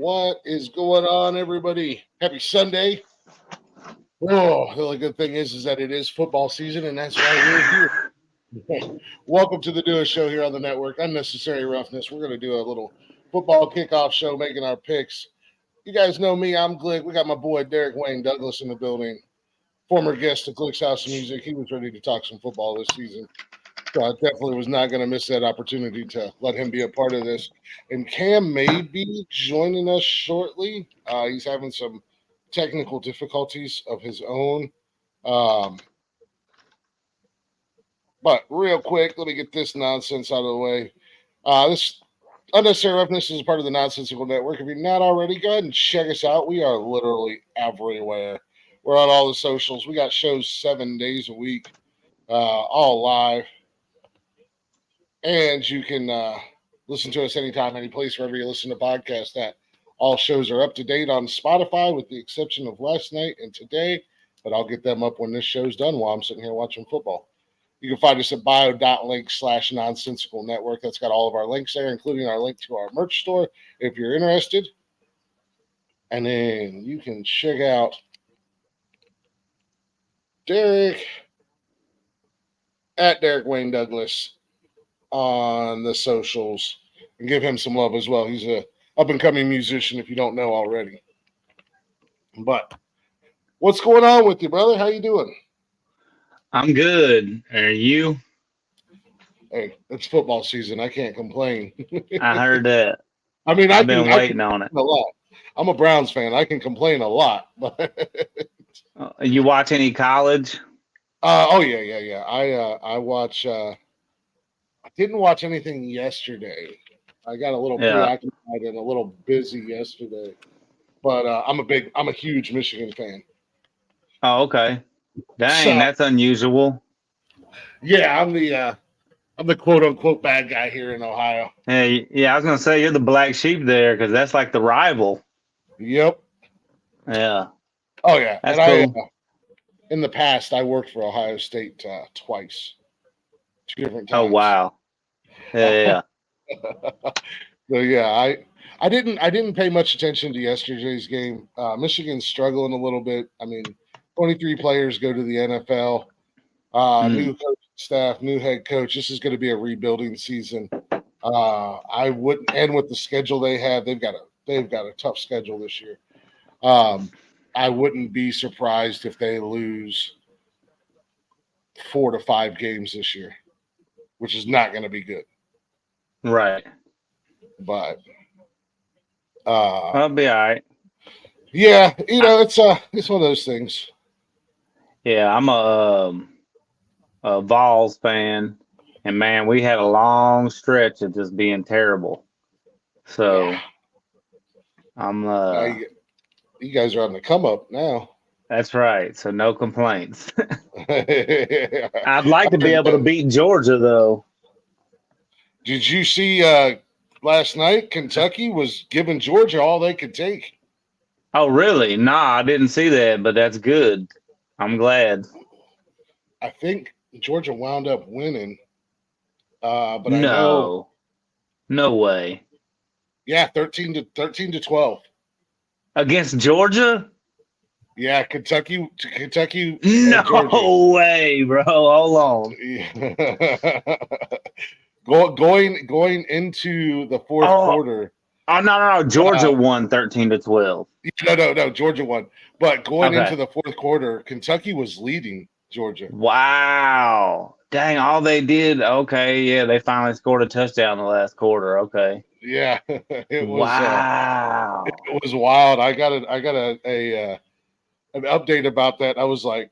What is going on, everybody? Happy Sunday. Oh, the only good thing is that it is football season, and that's why we're here. Welcome to the newest show here on the network, Unnecessary Roughness. We're going to do a little football kickoff show, making our picks. You guys know me. I'm Glick. We got my boy Derek Wayne Douglas in the building, former guest of Glick's House of Music. He was ready to talk some football this season. So I definitely was not going to miss that opportunity to let him be a part of this. And Cam may be joining us shortly. He's having some technical difficulties of his own. But real quick, let me get this nonsense out of the way. This Unnecessary Roughness is a part of the Nonsensical Network. If you're not already, go ahead and check us out. We are literally everywhere. We're on all the socials. We got shows 7 days a week, all live. And you can listen to us anytime, any place, wherever you listen to podcasts at. All shows are up to date on Spotify with the exception of last night and today, but I'll get them up when this show's done while I'm sitting here watching football. You can find us at bio.link/nonsensical network. That's got all of our links there, including our link to our merch store if you're interested. And then you can check out Derek at Derek Wayne Douglas on the socials and give him some love as well. He's a up-and-coming musician if you don't know already. But what's going on with you, brother? How you doing? I'm good. Are you? Hey, it's football season. I can't complain. I heard that. I mean, I've been waiting on it. A lot. I'm a Browns fan. I can complain a lot. But You watch any college? Oh yeah. I watch. I didn't watch anything yesterday. I got a little preoccupied and a little busy yesterday. But I'm a huge Michigan fan. Oh, okay. Dang, that's unusual. Yeah, I'm the quote unquote bad guy here in Ohio. Hey, yeah, I was gonna say you're the black sheep there because that's like the rival. Yep. Yeah. Oh yeah. That's and cool. In the past, I worked for Ohio State twice, 2 different times. Oh wow. Yeah. So yeah, I didn't pay much attention to yesterday's game. Michigan's struggling a little bit. I mean, 23 players go to the NFL. New coaching staff, new head coach. This is going to be a rebuilding season. I wouldn't, and with the schedule they have, they've got a tough schedule this year. I wouldn't be surprised if they lose 4 to 5 games this year, which is not going to be good. Right. But I'll be all right. Yeah, it's one of those things. Yeah, I'm a Vols fan, and man, we had a long stretch of just being terrible. So yeah. I'm you guys are on the come up now. That's right. So no complaints. I'd like to be able to beat Georgia, though. Did you see last night? Kentucky was giving Georgia all they could take. Oh, really? Nah, I didn't see that, but that's good. I'm glad. I think Georgia wound up winning. But no, I know. No way. Yeah, 13 to 12. Against Georgia? Yeah, Kentucky. No Georgia. way, bro. Hold on. Going into the fourth quarter. Oh no! Georgia won 13 to 12. No. Georgia won. But going into the fourth quarter, Kentucky was leading Georgia. Wow. Dang, all they did. Okay, yeah, they finally scored a touchdown in the last quarter. Okay. Yeah, it was. Wow. It was wild. I got an update about that. I was like,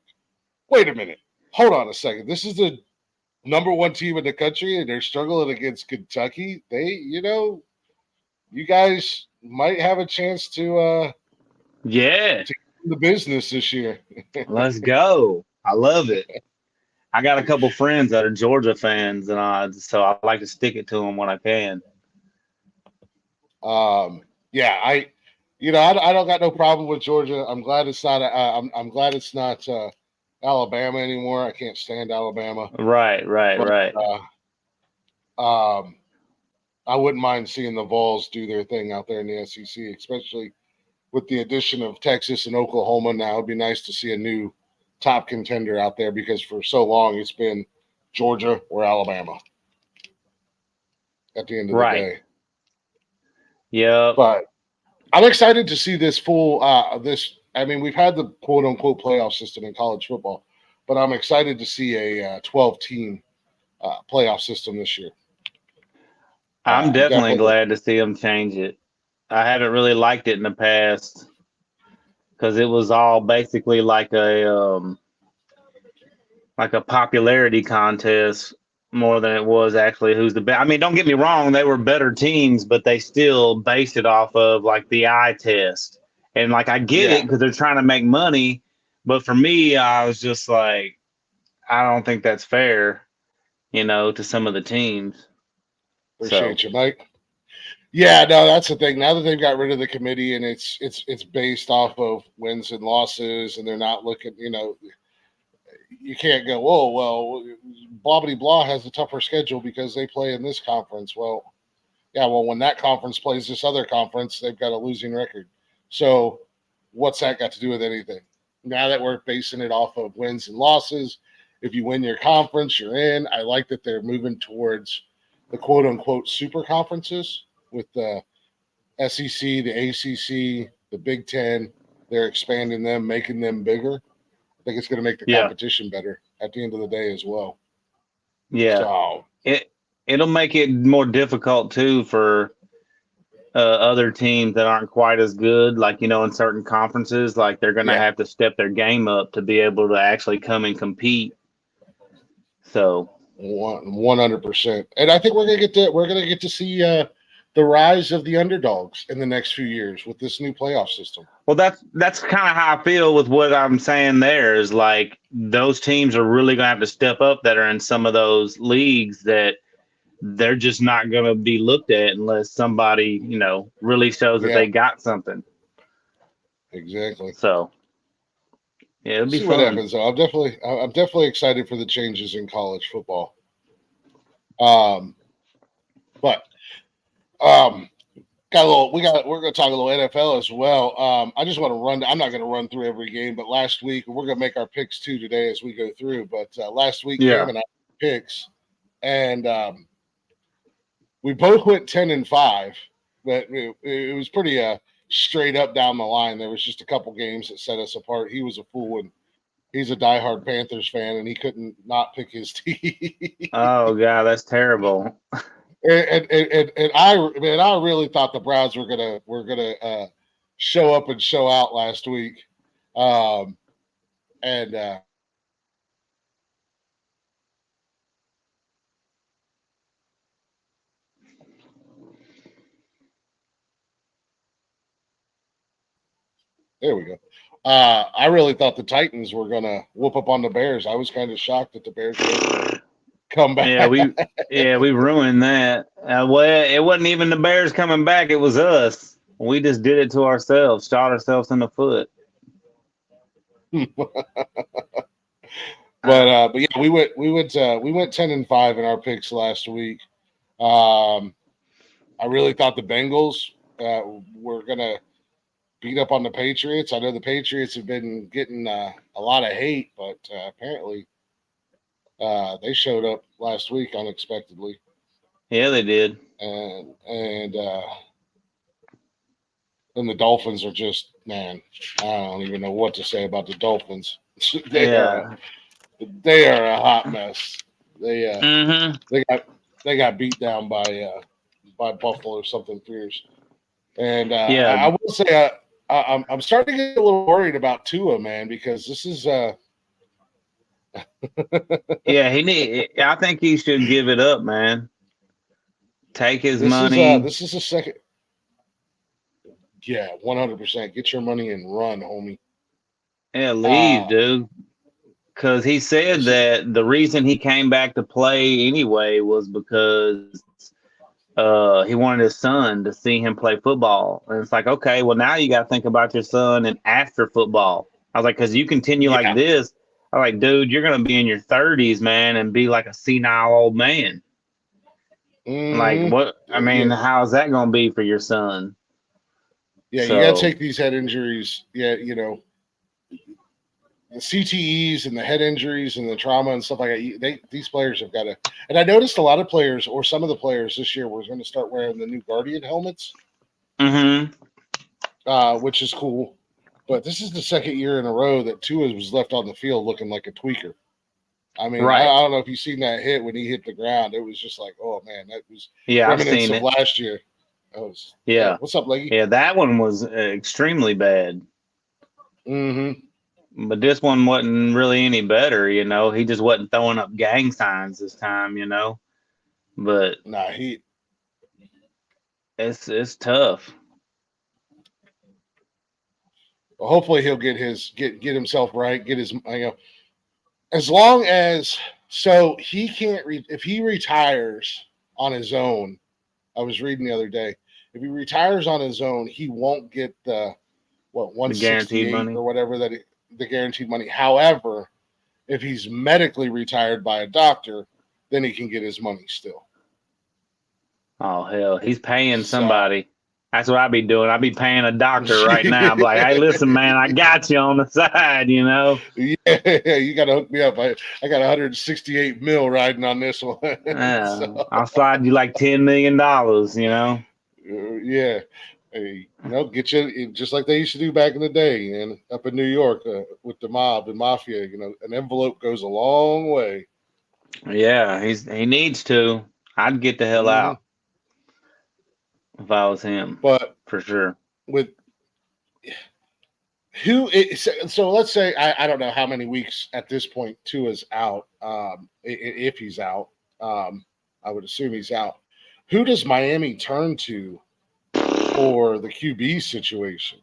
wait a minute, hold on a second. This is the number 1 team in the country, and they're struggling against Kentucky. You guys might have a chance to to get the business this year. Let's go. I love it. I got a couple friends that are Georgia fans, and so I like to stick it to them when I can. Yeah, I don't got no problem with Georgia. I'm glad it's not. I'm glad it's not Alabama anymore. I can't stand Alabama. Right. I wouldn't mind seeing the Vols do their thing out there in the SEC, especially with the addition of Texas and Oklahoma now. It'd be nice to see a new top contender out there because for so long it's been Georgia or Alabama at the end of the day. Yeah. But I'm excited to see this full we've had the quote unquote playoff system in college football, but I'm excited to see a 12 team playoff system this year. I'm definitely glad to see them change it. I haven't really liked it in the past because it was all basically like a popularity contest more than it was actually who's the best. I mean, don't get me wrong, they were better teams, but they still based it off of like the eye test. And like I get it because they're trying to make money, but for me, I was just like, I don't think that's fair, to some of the teams. Appreciate you, Mike. Yeah, no, that's the thing. Now that they've got rid of the committee and it's based off of wins and losses, and they're not looking, you can't go, oh, well, blah, blah, blah has a tougher schedule because they play in this conference. Well, yeah, well, when that conference plays this other conference, they've got a losing record. So what's that got to do with anything? Now that we're basing it off of wins and losses, if you win your conference, you're in. I like that they're moving towards the quote unquote super conferences with the SEC, the ACC, the Big Ten. They're expanding them, making them bigger. I think it's going to make the competition better at the end of the day as well. Yeah. So it'll make it more difficult too for other teams that aren't quite as good, like, in certain conferences, like they're going to have to step their game up to be able to actually come and compete. So 100%. And I think we're going to get to see the rise of the underdogs in the next few years with this new playoff system. Well, that's kind of how I feel with what I'm saying there is like those teams are really going to have to step up that are in some of those leagues that they're just not going to be looked at unless somebody, really shows that they got something. Exactly. So, yeah, it'll be fun. What happens. Though. I'm definitely excited for the changes in college football. We're going to talk a little NFL as well. I just want to I'm not going to run through every game, but last week, we're going to make our picks too today as we go through. But last week, Cam and I picks, and we both went 10-5, but it was pretty straight up down the line. There was just a couple games that set us apart. He was a fool, and he's a diehard Panthers fan, and he couldn't not pick his team. Oh God, that's terrible. And I really thought the Browns were gonna show up and show out last week, there we go. I really thought the Titans were gonna whoop up on the Bears. I was kind of shocked that the Bears were come back. We ruined that. Well, it wasn't even the Bears coming back; it was us. We just did it to ourselves, shot ourselves in the foot. But yeah, we went 10-5 in our picks last week. I really thought the Bengals were gonna beat up on the Patriots. I know the Patriots have been getting a lot of hate, but apparently they showed up last week unexpectedly. Yeah, they did. And the Dolphins are just, man, I don't even know what to say about the Dolphins. They are a hot mess. They got beat down by Buffalo something fierce. And I will say I'm starting to get a little worried about Tua, man, because this is I think he should give it up, man. Take his money. This is a second. Yeah, 100%. Get your money and run, homie. Yeah, leave, dude. Because he said that the reason he came back to play anyway was because he wanted his son to see him play football. And it's like, okay, well, now you got to think about your son and after football. I was like, because you continue like this, I was like, dude, you're going to be in your 30s, man, and be like a senile old man. Like Mm-hmm. what? I mean, Yeah, how's that going to be for your son? yeah. You got to So take these head injuries. Yeah, the CTEs and the head injuries and the trauma and stuff like that. These players have got to. And I noticed a lot of players, or some of the players this year, were going to start wearing the new Guardian helmets, mm-hmm. which is cool. But this is the second year in a row that Tua was left on the field looking like a tweaker. I mean, Right. I don't know if you've seen that hit when he hit the ground. It was just like, oh man, that was Yeah, I've remnants seen of it. last year. That was Yeah. What's up, Leggy? Yeah, that one was extremely bad. Mm-hmm. But this one wasn't really any better, He just wasn't throwing up gang signs this time. But Nah, he. it's tough. Well, hopefully he'll get himself right. Get his as long as he can't if he retires on his own. I was reading the other day. If he retires on his own, he won't get the The guaranteed 168 money. or whatever the guaranteed money. However, if he's medically retired by a doctor, then he can get his money still. Oh hell, he's paying So somebody. That's what I'd be doing. I'd be paying a doctor right now. I'm like, hey, yeah, listen, man, I got you on the side. you got to hook me up. I got 168 mil riding on this one. So, I'll slide you like $10 million. yeah. Hey, get you just like they used to do back in the day, and up in New York with the mob and mafia. An envelope goes a long way. Yeah, he needs to. I'd get the hell Mm-hmm. out if I was him, But for sure. with so let's say I don't know how many weeks at this point Tua's out. If he's out, I would assume he's out. Who does Miami turn to for the QB situation?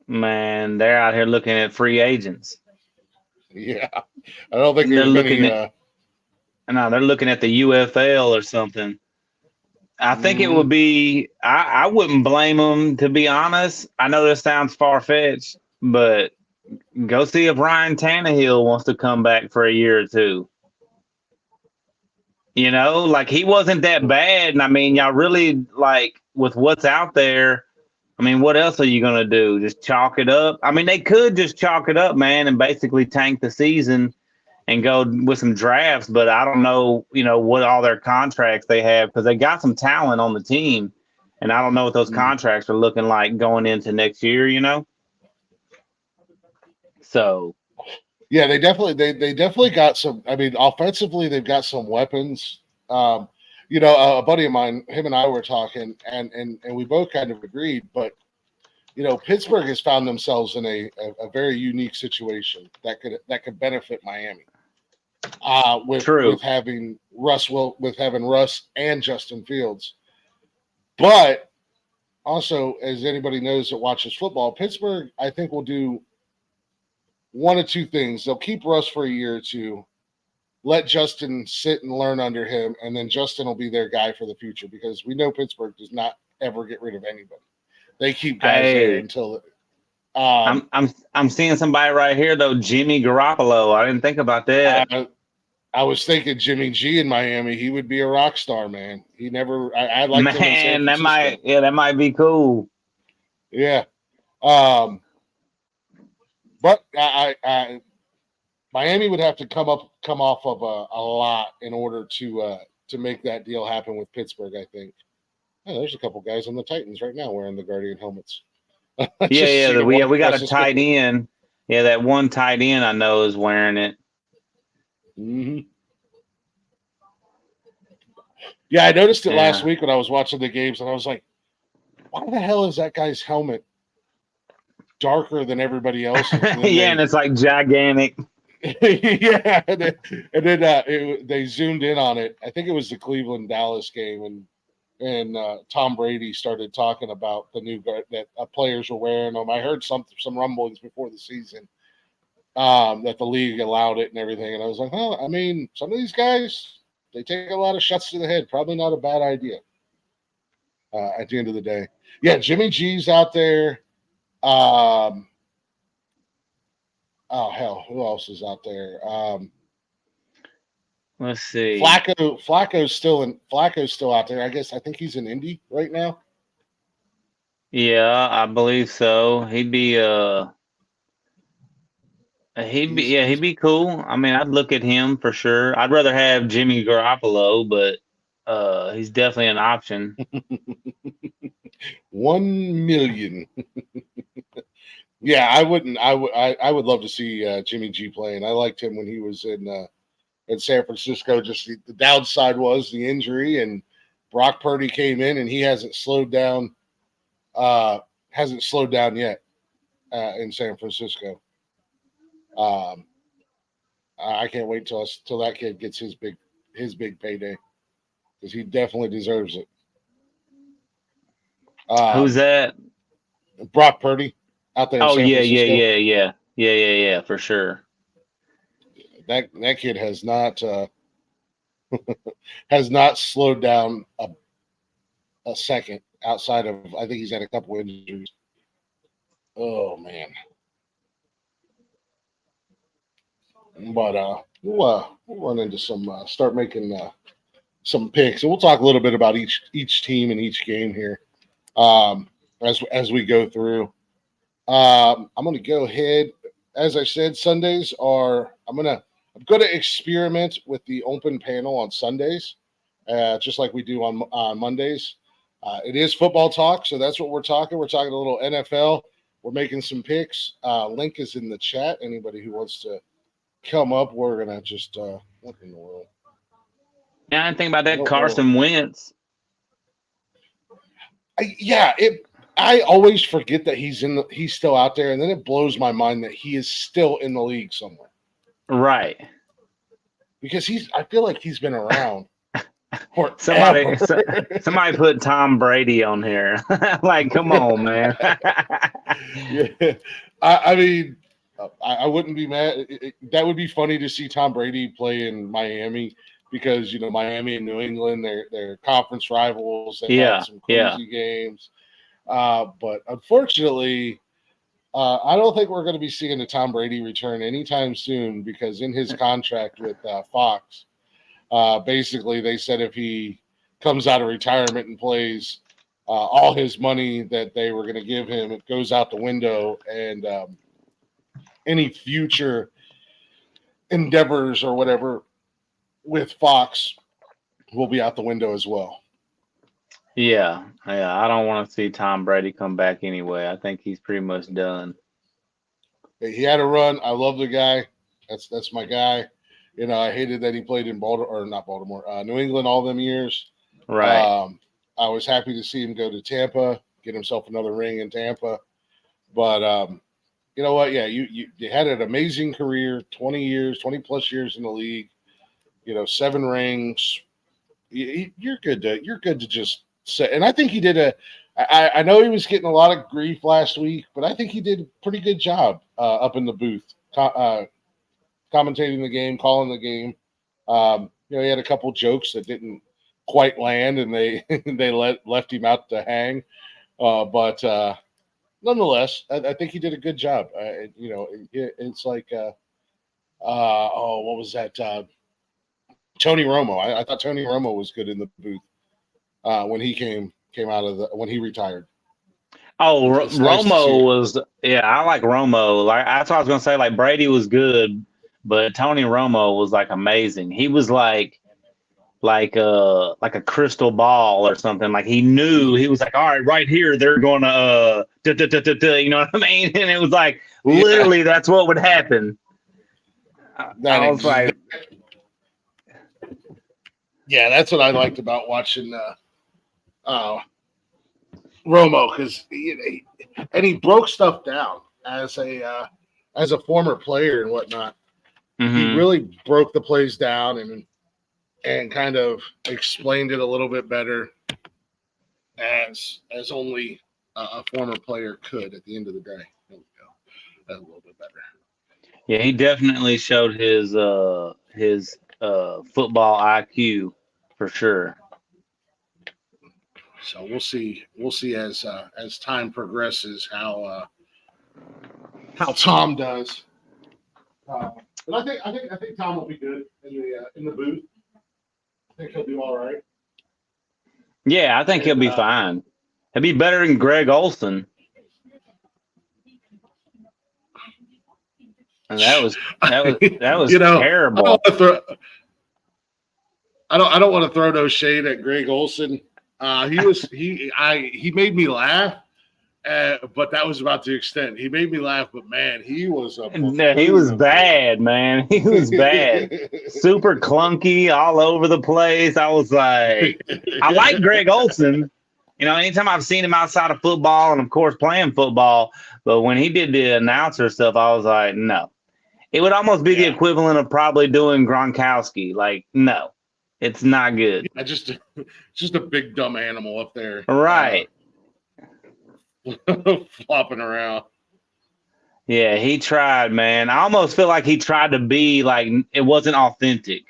Man, they're out here looking at free agents. Yeah, I don't think They're there's looking many. at no, they're looking at the UFL or something. I think it would be. I wouldn't blame them, to be honest. I know this sounds far fetched, but go see if Ryan Tannehill wants to come back for a year or two. Like he wasn't that bad, and I mean, y'all really like with what's out there. I mean, what else are you gonna do? Just chalk it up? I mean, they could just chalk it up, man, and basically tank the season and go with some drafts. But I don't know, what all their contracts they have, because they got some talent on the team, and I don't know what those contracts are looking like going into next year. So Yeah, they definitely got some. I mean, offensively, they've got some weapons. A buddy of mine, him and I were talking, and we both kind of agreed. But Pittsburgh has found themselves in a very unique situation that could benefit Miami. true. With having Russ and Justin Fields, but also, as anybody knows that watches football, Pittsburgh, I think, will do one of two things. They'll keep Russ for a year or two, let Justin sit and learn under him, and then Justin will be their guy for the future, because we know Pittsburgh does not ever get rid of anybody. They keep guys there until I'm seeing somebody right here though, Jimmy Garoppolo. I didn't think about that. I was thinking Jimmy G in Miami. He would be a rock star, man. He never. I liked him in San Francisco. that might be cool. Yeah. But Miami would have to come off of a lot in order to make that deal happen with Pittsburgh, I think. Oh, there's a couple guys on the Titans right now wearing the Guardian helmets. We got a tight end. Yeah, that one tight end I know is wearing it. Mm-hmm. Yeah, I noticed it last week when I was watching the games, and I was like, why the hell is that guy's helmet darker than everybody else's? And it's like gigantic. Yeah, and then they zoomed in on it. I think it was the Cleveland-Dallas game, and Tom Brady started talking about the new that players were wearing them. I heard some rumblings before the season that the league allowed it and everything, and I was like, I mean, some of these guys, they take a lot of shots to the head. Probably not a bad idea. At the end of the day, yeah, Jimmy G's out there. Oh hell, who else is out there? Let's see. Flacco's still out there. I think he's in Indy right now. Yeah, I believe so. He'd be cool. I mean, I'd look at him for sure. I'd rather have Jimmy Garoppolo, but he's definitely an option. 1 million. Yeah, I wouldn't. I would love to see Jimmy G playing. I liked him when he was in San Francisco. Just the downside was the injury, and Brock Purdy came in, and he hasn't slowed down. Hasn't slowed down yet in San Francisco. I can't wait till that kid gets his big payday, because he definitely deserves it. Who's that? Brock Purdy out there in San Francisco. Yeah, for sure. That kid has not has not slowed down a second, outside of, I think he's had a couple injuries. Oh man. But we'll run into some start making some picks, and we'll talk a little bit about each team and each game here as we go through. I'm going to go ahead. As I said, Sundays are I'm going to experiment with the open panel on Sundays, just like we do on Mondays. It is football talk, so that's what we're talking. We're talking a little NFL. We're making some picks. Link is in the chat. Anybody who wants to come up, we're gonna just what in the world? Yeah, I didn't think about that. Carson Wentz. I always forget that he's still out there, and then it blows my mind that he is still in the league somewhere. Right. Because I feel like he's been around. Somebody put Tom Brady on here. Like, come on, man. Yeah. I mean, I wouldn't be mad. That would be funny to see Tom Brady play in Miami, because Miami and New England, they're conference rivals. They had some crazy games. But unfortunately, I don't think we're going to be seeing a Tom Brady return anytime soon, because in his contract with Fox, basically they said if he comes out of retirement and plays, all his money that they were going to give him, it goes out the window, and any future endeavors or whatever with Fox will be out the window as well. Yeah. I don't want to see Tom Brady come back anyway. I think he's pretty much done. He had a run. I love the guy. That's my guy. I hated that he played in New England all them years. Right. I was happy to see him go to Tampa, get himself another ring in Tampa. But you know what? Yeah, you had an amazing career, 20 plus years in the league. 7 rings. You're good to just say. And I think he did I know he was getting a lot of grief last week, but I think he did a pretty good job up in the booth, commentating the game, calling the game. He had a couple jokes that didn't quite land, and they left him out to hang. But nonetheless, I think he did a good job. It's like, what was that? Tony Romo. I thought Tony Romo was good in the booth when he came out when he retired. Oh, Romo was, I like Romo. Like, that's what I was gonna say. Like, Brady was good, but Tony Romo was like amazing. He was like a crystal ball or something. Like, he knew, he was like, all right, right here, they're gonna you know what I mean? And it was like literally that's what would happen. I was like, yeah, that's what I liked about watching Romo, because he broke stuff down as a former player and whatnot. Mm-hmm. He really broke the plays down and kind of explained it a little bit better, as only a former player could. At the end of the day, there we go. That's a little bit better. Yeah, he definitely showed his football IQ for sure. So we'll see as time progresses how Tom does. But I think Tom will be good in the booth. think he'll do all right. Yeah, I think he'll be fine. He'll be better than Greg Olson. And that was terrible. I don't want to throw no shade at Greg Olson. He made me laugh, but that was about the extent. He made me laugh, but man, he was bad, man. He was bad. Super clunky all over the place. I was like, I like Greg Olson. You know, anytime I've seen him outside of football and of course playing football, but when he did the announcer stuff, I was like, no. It would almost be the equivalent of probably doing Gronkowski. Like, no, it's not good. Yeah, just a big dumb animal up there. Right. Flopping around. Yeah, he tried, man. I almost feel like he tried to be like, it wasn't authentic.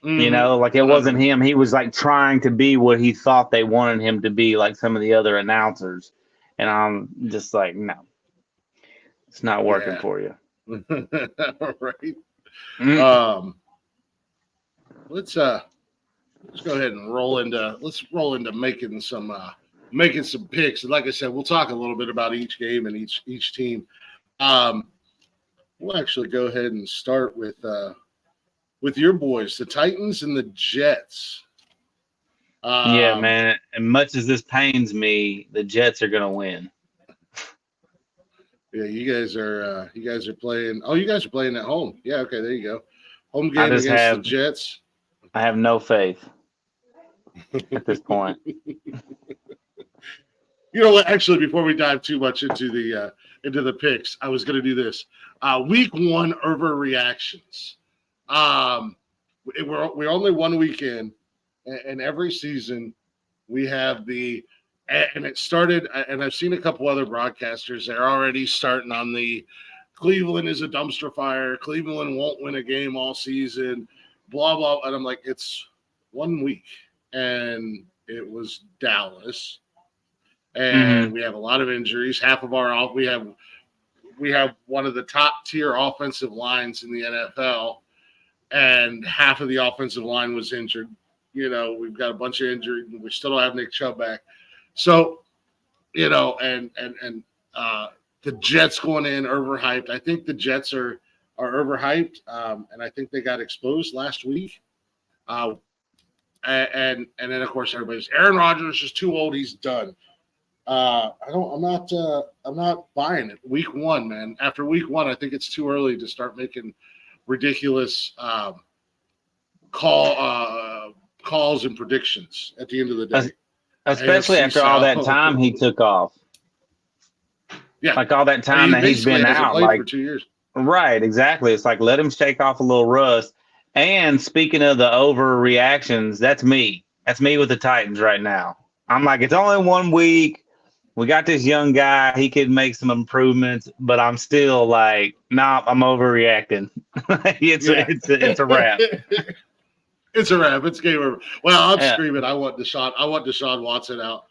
Mm-hmm. You know, like it wasn't him. He was like trying to be what he thought they wanted him to be, like some of the other announcers. And I'm just like, no, it's not working for you. Right. Mm. Let's go ahead and roll into making some picks. And like I said, we'll talk a little bit about each game and each team. We'll actually go ahead and start with your boys, the Titans and the Jets. Yeah, man. And much as this pains me, the Jets are gonna win. Yeah, you guys are playing. Oh, you guys are playing at home. Yeah, okay, there you go. Home game against the Jets. I have no faith at this point. You know what? Actually, before we dive too much into the picks, I was going to do this. Week 1 overreactions. We're only 1 week in, and every season we have and it started, and I've seen a couple other broadcasters. They're already starting on the Cleveland is a dumpster fire. Cleveland won't win a game all season. Blah blah. And I'm like, it's 1 week, and it was Dallas. And we have a lot of injuries. Half of our we have one of the top tier offensive lines in the NFL, and half of the offensive line was injured. You know, we've got a bunch of injuries. We still don't have Nick Chubb back. So, you know, and the Jets going in overhyped. I think the Jets are overhyped, and I think they got exposed last week. And then of course everybody's Aaron Rodgers is too old. He's done. I'm not buying it. Week 1, man. After week 1, I think it's too early to start making ridiculous calls and predictions at the end of the day. Especially after all that time he took off. Yeah. Like all that time that he's been out. Like for 2 years. Right, exactly. It's like let him shake off a little rust. And speaking of the overreactions, that's me. That's me with the Titans right now. I'm like, it's only 1 week. We got this young guy. He could make some improvements, but I'm still like, nah, I'm overreacting. It's a wrap. It's a wrap. It's game over. Well, I'm screaming. I want Deshaun Watson out.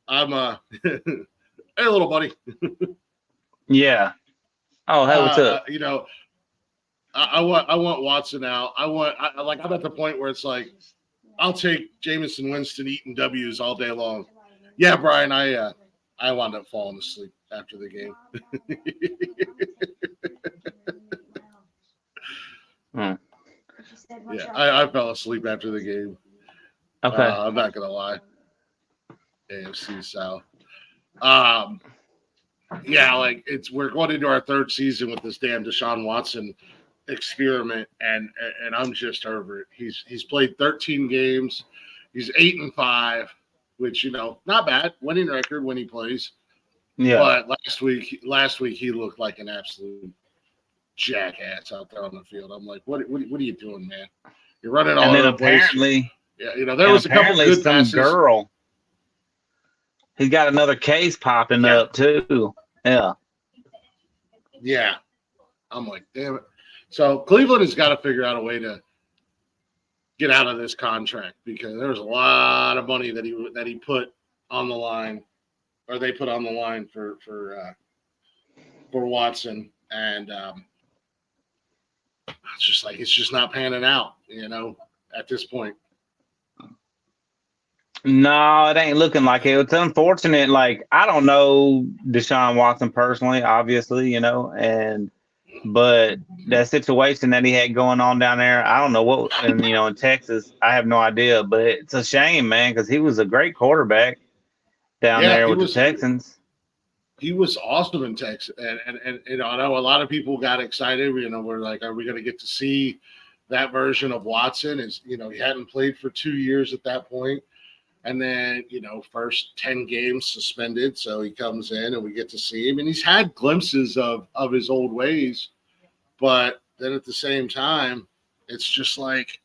I'm hey, little buddy. Yeah. Oh, hey, what's up? You know, I want Watson out. I'm at the point where it's like, I'll take Jameson Winston eating W's all day long. Yeah, Brian, I wound up falling asleep after the game. Yeah, I fell asleep after the game. Okay. I'm not gonna lie. AFC South. Yeah, like we're going into our 3rd season with this damn Deshaun Watson experiment, and I'm just over it. He's played 13 games. He's 8-5, which, you know, not bad. Winning record when he plays. Yeah. But last week he looked like an absolute jackass out there on the field. I'm like, what are you doing, man? You're running all over the place. Yeah, you know, there was a couple good passes. Girl. He's got another case popping up too. Yeah. Yeah. I'm like, damn it. So Cleveland has got to figure out a way to get out of this contract, because there was a lot of money that he put on the line, or they put on the line for Watson, and it's just not panning out, you know, at this point. No, it ain't looking like it. It's unfortunate. Like, I don't know Deshaun Watson personally, obviously, but that situation that he had going on down there, I don't know what, and in Texas, I have no idea. But it's a shame, man, because he was a great quarterback down Yeah, there with the Texans. he was awesome in Texas, and I know a lot of people got excited. We're like, are we going to get to see that version of Watson? He hadn't played for 2 years at that point, and then first 10 games suspended, so he comes in and we get to see him, and he's had glimpses of his old ways, but then at the same time, it's just like,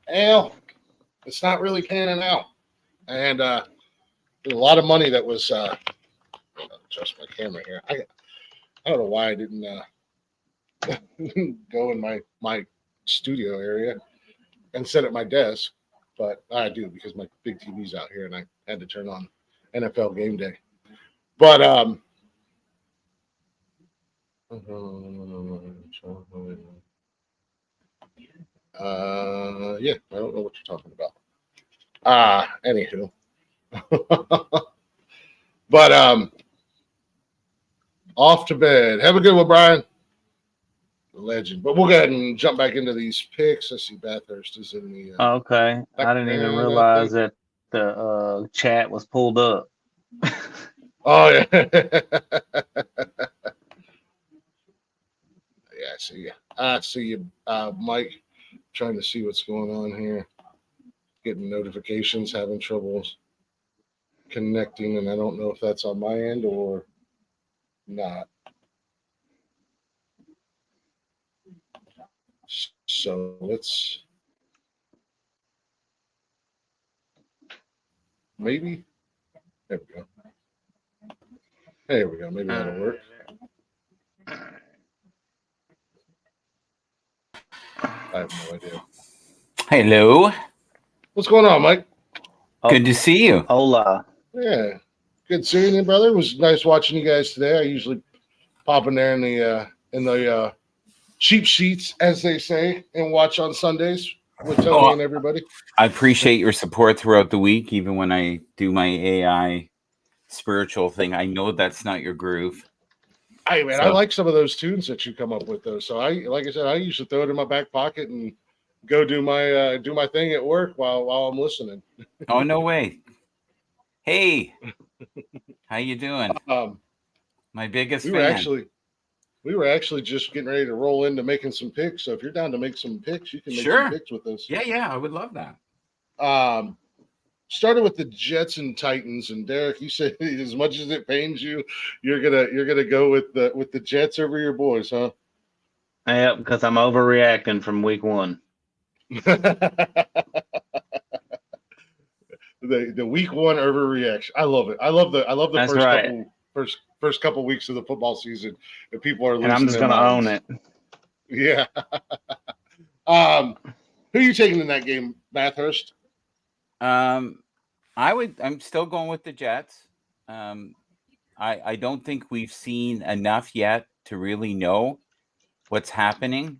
hell, it's not really panning out, and there's a lot of money that was. Adjust my camera here. I don't know why I didn't go in my studio area and sit at my desk, but I do because my big TV's out here and I had to turn on NFL Game Day. But yeah, I don't know what you're talking about. Anywho, but off to bed. Have a good one, Brian. Legend. But we'll go ahead and jump back into these picks. I see Bathurst is in the. Okay, I didn't even realize that the chat was pulled up. Oh yeah. Yeah, I see you. I see you, Mike. Trying to see what's going on here. Getting notifications, having troubles connecting, and I don't know if that's on my end or not. So let's maybe. There we go. There we go. Maybe that'll work. I have no idea. Hello. What's going on, Mike? Good to see you. Hola. Yeah. Good seeing you, brother. It was nice watching you guys today. I usually pop in there in the cheap seats, as they say, and watch on Sundays with Tony and everybody. I appreciate your support throughout the week, even when I do my AI spiritual thing. I know that's not your groove. Hey man, I like some of those tunes that you come up with, though. So like I said, I usually throw it in my back pocket and go do my thing at work while I'm listening. Oh no way! Hey, how you doing? My biggest fan. We were actually just getting ready to roll into making some picks. So if you're down to make some picks, you can make some picks with us. Yeah, I would love that. Started with the Jets and Titans, and Derek, you said as much as it pains you, you're gonna go with the Jets over your boys, huh? Yeah, because I'm overreacting from week one. the week one overreaction. I love it. I love the That's first right. first couple weeks of the football season, and people are losing. And I'm just gonna own it. Yeah. Who are you taking in that game, Bathurst? I'm still going with the Jets. I don't think we've seen enough yet to really know what's happening.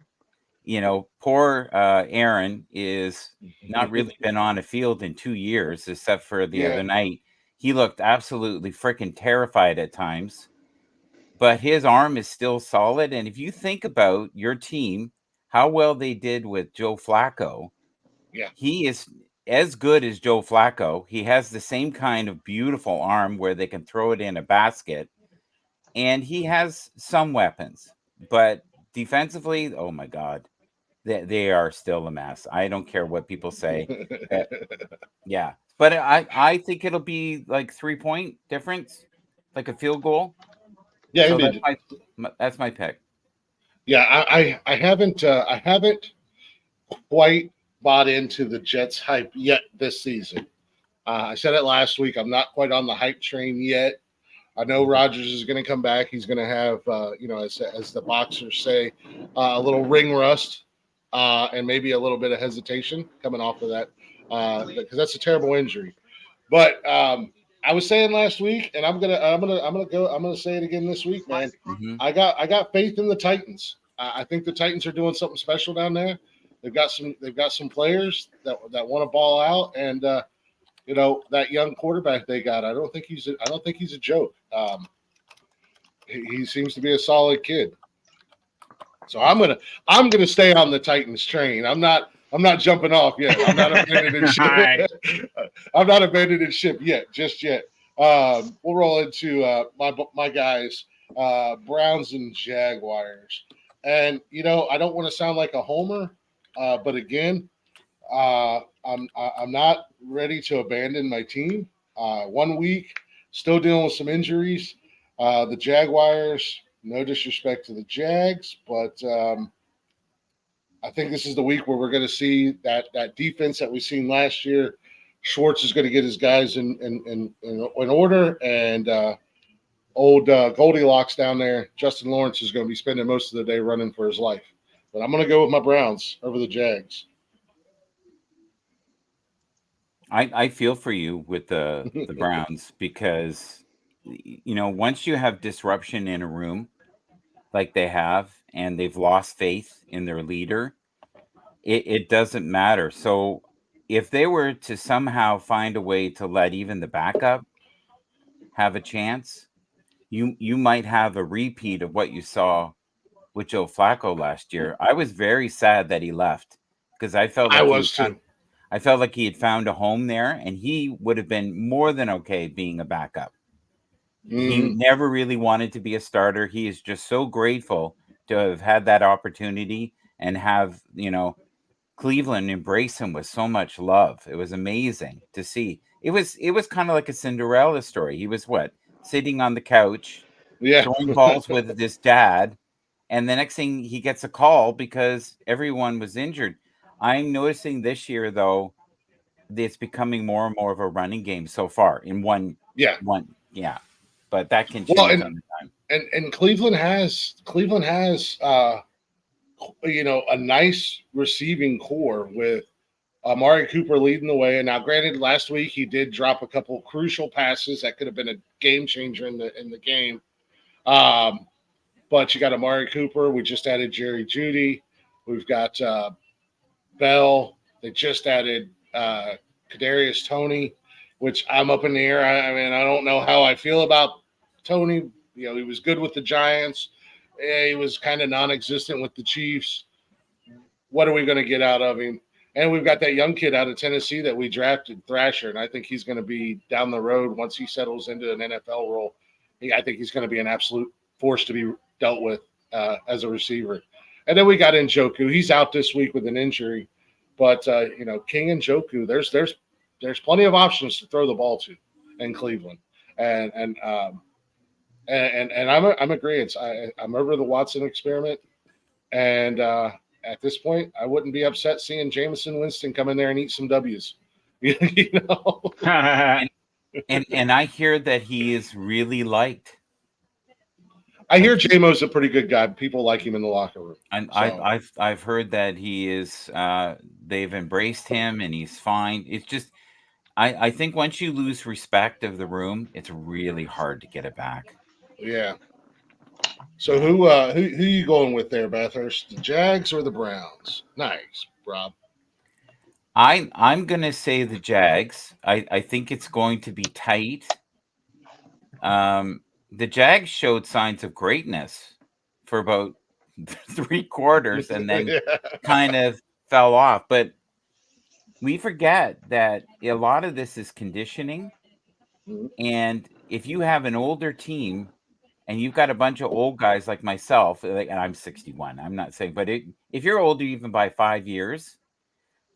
Poor Aaron is not really been on a field in 2 years, except for the other night. He looked absolutely freaking terrified at times, but his arm is still solid. And if you think about your team, how well they did with Joe Flacco, he is as good as Joe Flacco. He has the same kind of beautiful arm where they can throw it in a basket, and he has some weapons, but defensively, oh my God, they are still a mess. I don't care what people say. Yeah, but I think it'll be like 3-point difference, like a field goal. Yeah, so that's my pick. Yeah, I haven't quite bought into the Jets hype yet this season. I said it last week. I'm not quite on the hype train yet. I know Rodgers is going to come back. He's going to have, as the boxers say, a little ring rust and maybe a little bit of hesitation coming off of that because that's a terrible injury. But I was saying last week, and I'm gonna say it again this week, man. Mm-hmm. I got faith in the Titans. I think the Titans are doing something special down there. They've got some players that want to ball out, and that young quarterback they got. I don't think he's a joke. He seems to be a solid kid. So I'm gonna stay on the Titans train. I'm not jumping off yet. I'm not abandoning ship. I'm not abandoning ship yet, just yet. We'll roll into my guys, Browns and Jaguars. And I don't want to sound like a homer, but again, I'm not ready to abandon my team. 1 week, still dealing with some injuries. The Jaguars. No disrespect to the Jags, but I think this is the week where we're going to see that defense that we've seen last year. Schwartz is going to get his guys in order, and old Goldilocks down there, Justin Lawrence, is going to be spending most of the day running for his life. But I'm going to go with my Browns over the Jags. I feel for you with the Browns because once you have disruption in a room like they have, and they've lost faith in their leader, it doesn't matter. So if they were to somehow find a way to let even the backup have a chance, you might have a repeat of what you saw with Joe Flacco last year. I was very sad that he left because I felt like I felt like he had found a home there, and he would have been more than okay being a backup. He never really wanted to be a starter. He is just so grateful to have had that opportunity and have, Cleveland embrace him with so much love. It was amazing to see. It was kind of like a Cinderella story. He was sitting on the couch, throwing balls with his dad, and the next thing he gets a call because everyone was injured. I'm noticing this year, though, it's becoming more and more of a running game so far in one. But that can change on the time. And Cleveland has a nice receiving core with Amari Cooper leading the way. And now, granted, last week he did drop a couple crucial passes that could have been a game changer in the game. But you got Amari Cooper. We just added Jerry Jeudy. We've got Bell. They just added Kadarius Toney, which I'm up in the air. I mean, I don't know how I feel about Toney. He was good with the Giants. He was kind of non-existent with the Chiefs. What are we going to get out of him? And we've got that young kid out of Tennessee that we drafted, Thrasher, and I think he's going to be down the road once he settles into an NFL role. I think he's going to be an absolute force to be dealt with as a receiver. And then we got Njoku. He's out this week with an injury. But, King Njoku, there's plenty of options to throw the ball to in Cleveland. And I'm agreeing. I'm over the Watson experiment. And at this point, I wouldn't be upset seeing Jameson Winston come in there and eat some W's. And I hear that he is really liked. I hear J-Mo's a pretty good guy. People like him in the locker room. And so. I've heard that he is. They've embraced him, and he's fine. It's just, I think once you lose respect of the room, it's really hard to get it back. Yeah. So who you going with there, Bathurst? The Jags or the Browns? Nice, Rob. I'm gonna say the Jags. I think it's going to be tight. The Jags showed signs of greatness for about 3 quarters and then kind of fell off. But we forget that a lot of this is conditioning. And if you have an older team and you've got a bunch of old guys like myself, and I'm 61, I'm not saying, but if you're older even by 5 years,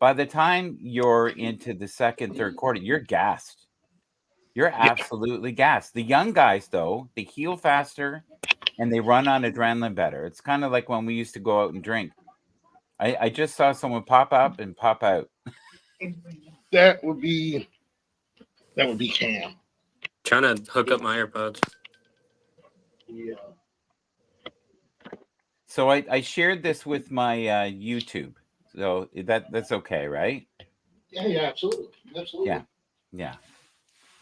by the time you're into the second, third quarter, you're gassed. You're absolutely gassed. The young guys, though, they heal faster and they run on adrenaline better. It's kind of like when we used to go out and drink. I just saw someone pop up and pop out. That would be Cam. Trying to hook up my AirPods. Yeah. So I shared this with my YouTube. So that's okay, right? Yeah, absolutely. Yeah.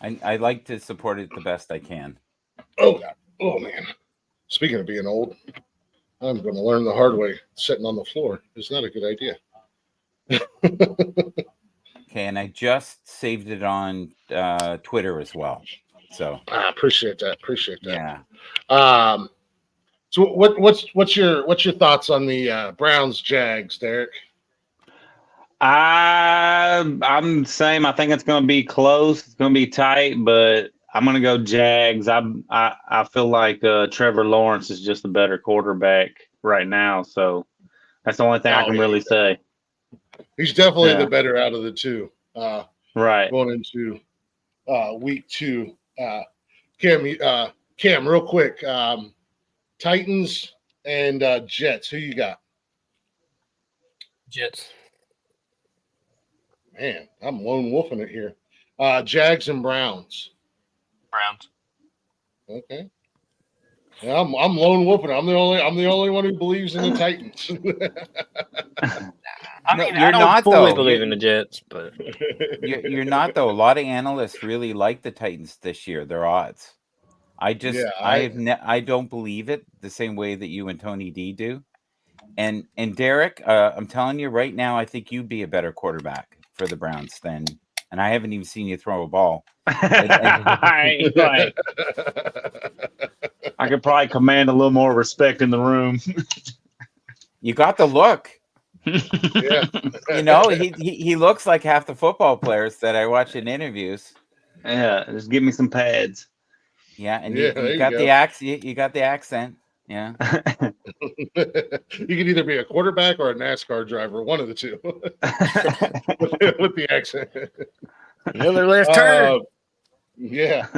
I like to support it the best I can. Oh, God. Oh, man. Speaking of being old, I'm going to learn the hard way. Sitting on the floor is not a good idea. Okay, and I just saved it on Twitter as well. So I appreciate that. yeah. So what's your thoughts on the Browns Jags, Derek? I'm the same. I think it's going to be close. It's going to be tight, but I'm going to go Jags. I feel like Trevor Lawrence is just a better quarterback right now, so that's the only thing I can really say. He's definitely the better out of the two. Right. Going into week 2. Cam, real quick. Titans and Jets. Who you got? Jets. Man, I'm lone wolfing it here. Jags and Browns. Browns. Okay. Yeah, I'm lone wolfing. I'm the only one who believes in the Titans. I No, mean, you're I don't not, fully though. believe in the Jets, but You're not, though. A lot of analysts really like the Titans this year. Their odds. I don't believe it the same way that you and Tony D do. And Derek, I'm telling you right now, I think you'd be a better quarterback for the Browns than. And I haven't even seen you throw a ball. I could probably command a little more respect in the room. You got the look. Yeah. You know, he looks like half the football players that I watch in interviews. Yeah, just give me some pads. Yeah, and Yeah, you got the accent. You got the accent. Yeah. You could either be a quarterback or a NASCAR driver, one of the two, with the accent. another left turn. Yeah.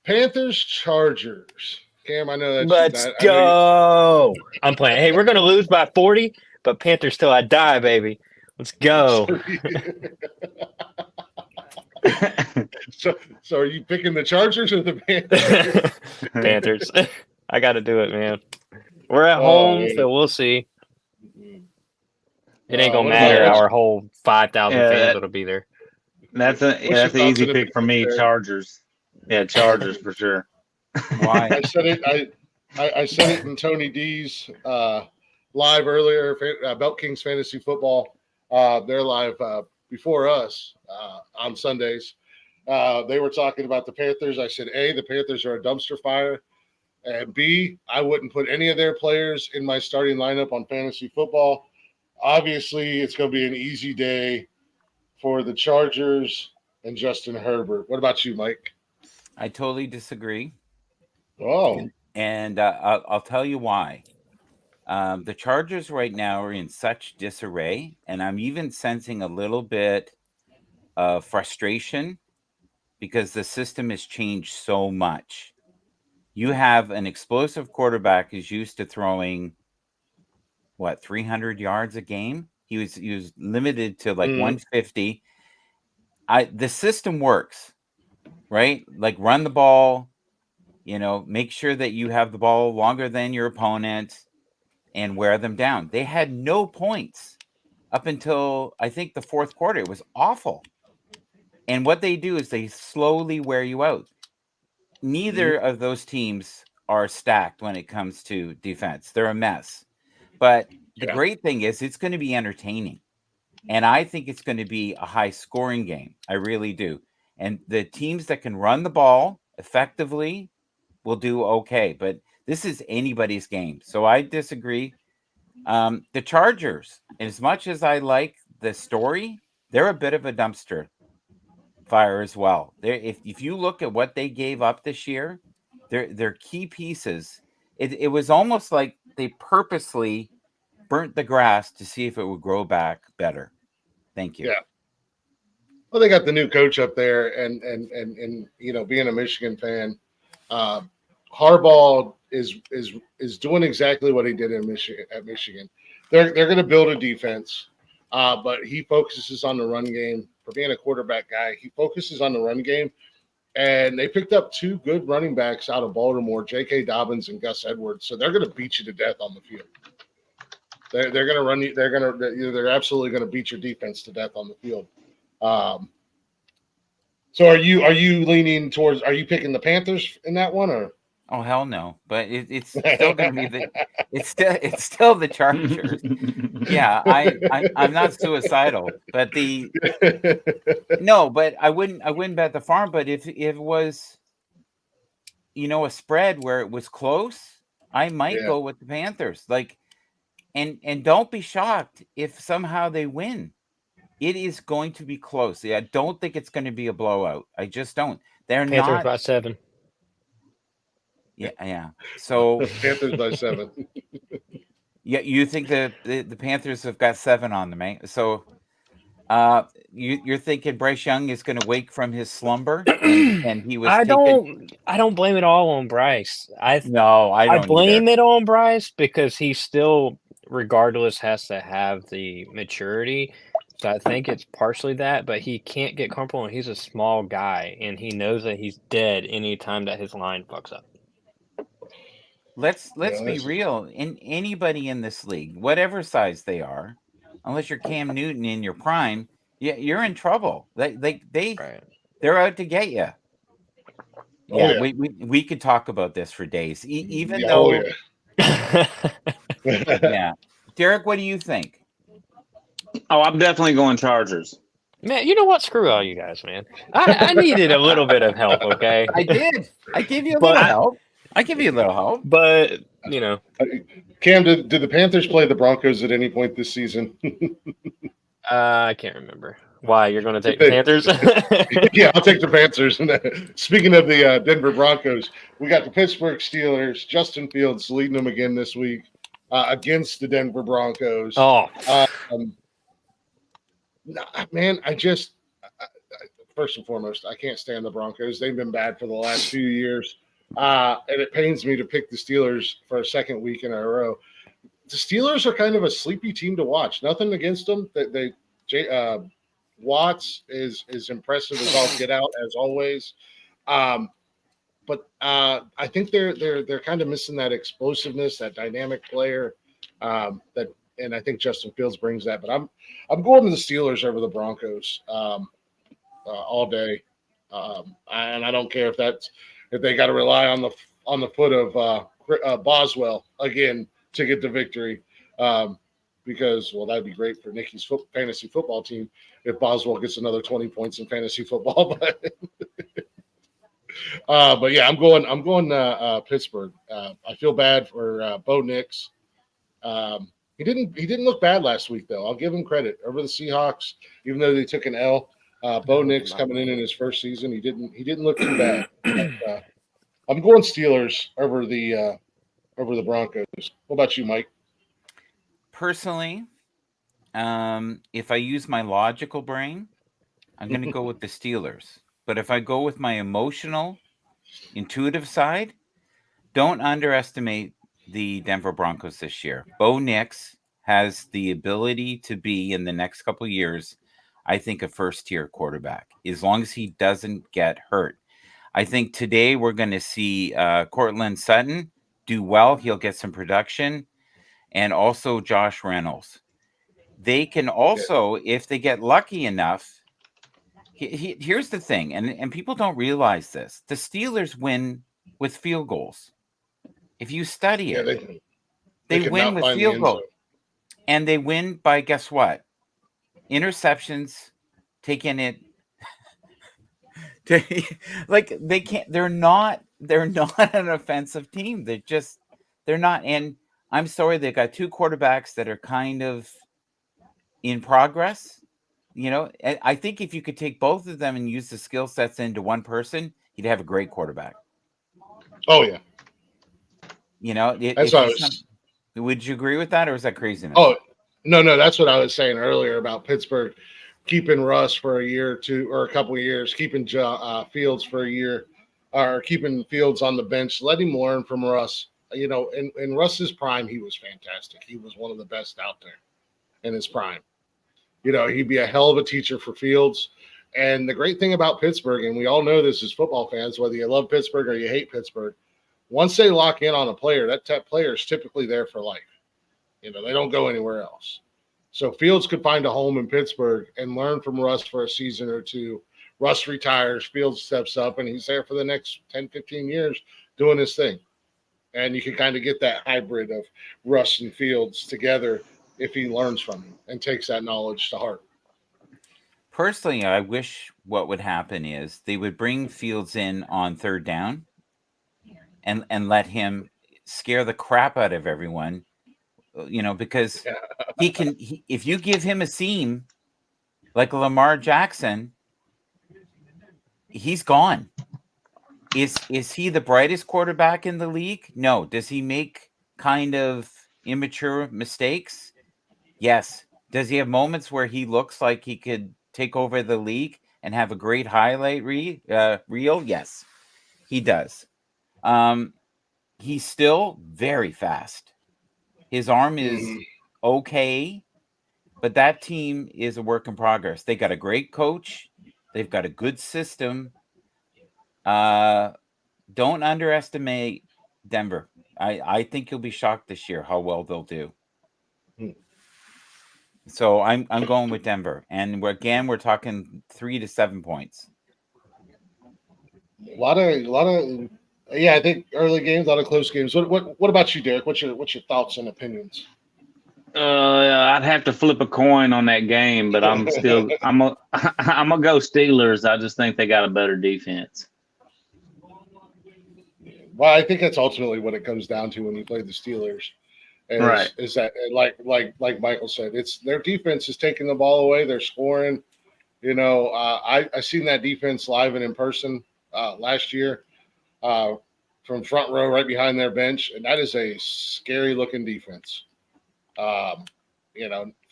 Panthers Chargers. Cam, I know that's Let's go. I'm playing. Hey, we're gonna lose by 40, but Panthers till I die, baby. Let's go. So are you picking the Chargers or the Panthers? Panthers. I got to do it, man. We're at home, man. so we'll see. It ain't gonna matter. Our whole 5,000 fans that'll be there. That's an easy pick for me. Chargers. Yeah, Chargers for sure. Why? I said it. I said it in Tony D's live earlier. Belt Kings Fantasy Football. They're live before us on Sundays. They were talking about the Panthers. I said, A, the Panthers are a dumpster fire. And B, I wouldn't put any of their players in my starting lineup on fantasy football. Obviously, it's going to be an easy day for the Chargers and Justin Herbert. What about you, Mike? I totally disagree. Oh. And I'll tell you why. The Chargers right now are in such disarray, and I'm even sensing a little bit of frustration because the system has changed so much. You have an explosive quarterback who's used to throwing, 300 yards a game? He was limited to 150. The system works, right? Like run the ball, make sure that you have the ball longer than your opponent and wear them down. They had no points up until I think the fourth quarter. It was awful. And what they do is they slowly wear you out. Neither of those teams are stacked when it comes to defense. They're a mess. But the great thing is it's going to be entertaining. And I think it's going to be a high scoring game. I really do. And the teams that can run the ball effectively will do okay. But this is anybody's game. So I disagree. The Chargers, as much as I like the story, they're a bit of a dumpster fire as well. If you look at what they gave up this year, their key pieces, it was almost like they purposely burnt the grass to see if it would grow back better. Thank you. Yeah. Well, they got the new coach up there, and being a Michigan fan, Harbaugh is doing exactly what he did in Michigan. They're going to build a defense, but he focuses on the run game. For being a quarterback guy, he focuses on the run game, and they picked up 2 good running backs out of Baltimore, J.K. Dobbins and Gus Edwards. So they're going to beat you to death on the field. They're going to run you. They're absolutely going to beat your defense to death on the field. So are you leaning towards? Are you picking the Panthers in that one, or? Oh hell no! But it's still going to be it's still the Chargers. Yeah, I'm not suicidal, but but I wouldn't bet the farm. But if it was, a spread where it was close, I might Yeah. go with the Panthers. Like, and don't be shocked if somehow they win. It is going to be close. I don't think it's going to be a blowout. I just don't. They're Panthers not. by 7. Yeah. So Panthers by 7. yeah, you think the Panthers have got 7 on them, eh? So you're thinking Bryce Young is going to wake from his slumber, and he was I taken. don't blame it all on Bryce. No, I I don't either. blame it on Bryce because he still, regardless, has to have the maturity. So I think it's partially that, but he can't get comfortable, and he's a small guy, and he knows that he's dead anytime that his line fucks up. Let's Yeah, be real. In anybody in this league, whatever size they are, unless you're Cam Newton in your prime, you're in trouble. Right. They're out to get you. Oh, Yeah, yeah. we could talk about this for days. Even Yeah, though, yeah. yeah. Derek, what do you think? Oh, I'm definitely going Chargers. Man, you know what? Screw all you guys, man. I needed a little bit of help, okay? I did. I gave you a But little help. I give you a little help. But, Cam, did the Panthers play the Broncos at any point this season? I can't remember. Why? You're going to take the Panthers? Yeah, I'll take the Panthers. Speaking of the Denver Broncos, we got the Pittsburgh Steelers. Justin Fields leading them again this week against the Denver Broncos. Oh. Man, first and foremost, I can't stand the Broncos. They've been bad for the last few years. And it pains me to pick the Steelers for a second week in a row. The Steelers are kind of a sleepy team to watch. Nothing against them. Watts is impressive as all get out, as always. But I think they're kind of missing that explosiveness, that dynamic player. And I think Justin Fields brings that. But I'm going to the Steelers over the Broncos all day. And I don't care if they got to rely on the foot of Boswell again to get the victory. Because that'd be great for Nikki's fantasy football team if Boswell gets another 20 points in fantasy football. But yeah, I'm going Pittsburgh. I feel bad for Bo Nix. He didn't look bad last week though. I'll give him credit over the Seahawks, even though they took an L. Bo Nix coming in his first season, he didn't look too bad. But, I'm going Steelers over the Broncos. What about you, Mike? Personally, if I use my logical brain, I'm going to go with the Steelers. But if I go with my emotional, intuitive side, don't underestimate the Denver Broncos this year. Bo Nix has the ability to be, in the next couple of years, I think, a first-tier quarterback, as long as he doesn't get hurt. I think today we're going to see Cortland Sutton do well. He'll get some production. And also Josh Reynolds. They can also, if they get lucky enough, here's the thing, and people don't realize this. The Steelers win with field goals. If you study it, they win with field goals. And they win by, guess what? Interceptions, taking it. They're not an offensive team. They're not. And I'm sorry, they've got 2 quarterbacks that are kind of in progress. I think if you could take both of them and use the skill sets into one person, you'd have a great quarterback. Oh yeah. Would you agree with that, or is that craziness? Oh no, that's what I was saying earlier about Pittsburgh keeping Russ for a year or two, or a couple of years, keeping Fields for a year, or keeping Fields on the bench. Let him learn from Russ. In Russ's prime, he was fantastic. He was one of the best out there in his prime. He'd be a hell of a teacher for Fields. And the great thing about Pittsburgh, and we all know this as football fans, whether you love Pittsburgh or you hate Pittsburgh, once they lock in on a player, that player is typically there for life. They don't go anywhere else. So Fields could find a home in Pittsburgh and learn from Russ for a season or two. Russ retires, Fields steps up, and he's there for the next 10, 15 years doing his thing. And you can kind of get that hybrid of Russ and Fields together if he learns from him and takes that knowledge to heart. Personally, I wish what would happen is they would bring Fields in on third down and let him scare the crap out of everyone, because if you give him a seam like Lamar Jackson, he's gone. Is he the brightest quarterback in the league? No. Does he make kind of immature mistakes? Yes. Does he have moments where he looks like he could take over the league and have a great highlight reel? Yes, he does. He's still very fast. His arm is okay, but that team is a work in progress. They got a great coach. They've got a good system. Don't underestimate Denver. I think you'll be shocked this year how well they'll do. So I'm going with Denver, and we're talking 3 to 7 points. A lot of, yeah. I think early games, a lot of close games. What about you, Derek? What's your thoughts and opinions? I'd have to flip a coin on that game, but I'm gonna go Steelers. I just think they got a better defense. Well, I think that's ultimately what it comes down to when you play the Steelers. Right. Is that like Michael said, it's their defense is taking the ball away. They're scoring. I seen that defense live and in person last year from front row right behind their bench, and that is a scary looking defense. For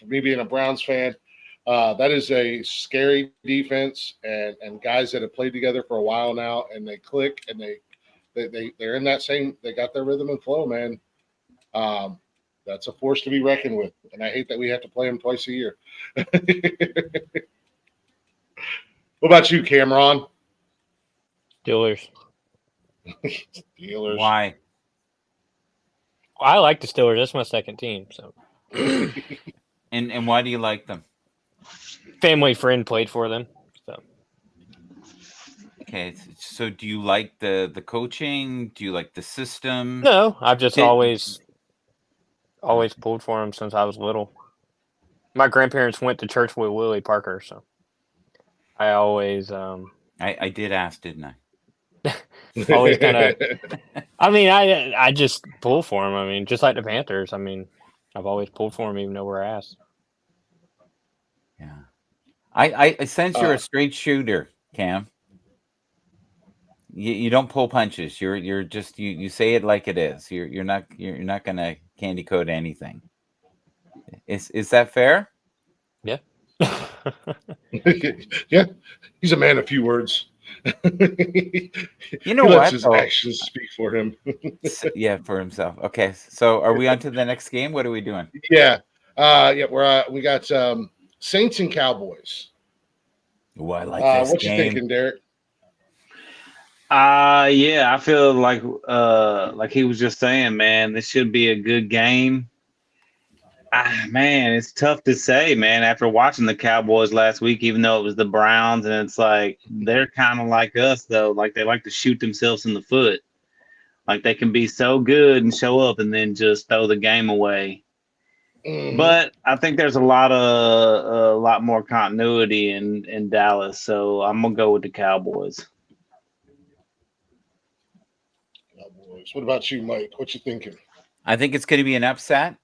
me being a Browns fan, that is a scary defense, and guys that have played together for a while now, and they click, and they're in that same. They got their rhythm and flow, man. That's a force to be reckoned with, and I hate that we have to play them twice a year. What about you, Cameron? Steelers. Steelers. Why? I like the Steelers. That's my second team. So. And why do you like them? Family friend played for them. So. Okay, so do you like the coaching? Do you like the system? No, I've just always pulled for them since I was little. My grandparents went to church with Willie Parker, so I always I did ask, didn't I? always kind of. I mean, I just pull for them. I mean, just like the Panthers. I mean, I've always pulled for them, even though we're ass. Yeah, I sense you're a straight shooter, Cam. You don't pull punches. You're just you say it like it is. You're not gonna candy coat anything. Is that fair? Yeah. Yeah, he's a man of few words. You he know lets what? his actions speak for him. Yeah, for himself. Okay, so are we on to the next game? What are we doing? Yeah, we got Saints and Cowboys. Oh, I like this what game. you thinking, Derek? Yeah, I feel like he was just saying, man, this should be a good game. Man, it's tough to say, man, after watching the Cowboys last week, even though it was the Browns, and it's like they're kind of like us, though. Like they like to shoot themselves in the foot. Like they can be so good and show up and then just throw the game away. But I think there's a lot more continuity in Dallas, so I'm gonna go with the Cowboys. Cowboys. What about you, Mike? What you thinking? I think it's going to be an upset.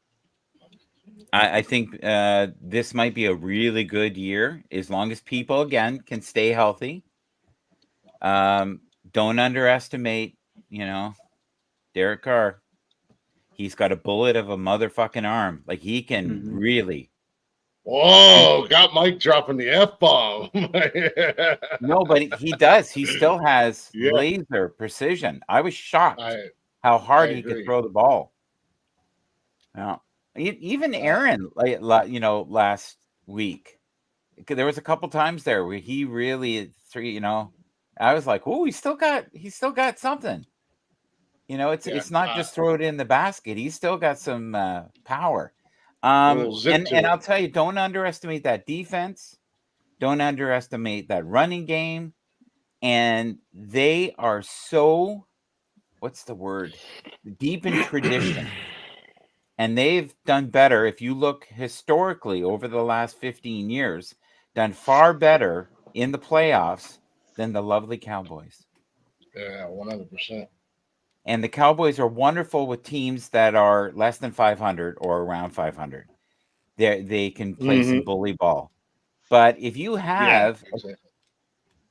I think this might be a really good year as long as people again can stay healthy. Don't underestimate, Derek Carr. He's got a bullet of a motherfucking arm. Like he can really. Whoa! Got Mike dropping the F-bomb. No, but he does. He still has laser precision. I was shocked how hard he could throw the ball. Yeah. Even Aaron, last week, there was a couple times there where he really, I was like, oh, he's still got something. It's not just throw it in the basket. He's still got some power. And I'll tell you, don't underestimate that defense. Don't underestimate that running game. And they are so, what's the word? Deep in tradition. And they've done better. If you look historically over the last 15 years, done far better in the playoffs than the lovely Cowboys. Yeah, 100%. And the Cowboys are wonderful with teams that are less than 500 or around 500. They can play some bully ball. But if you have, exactly.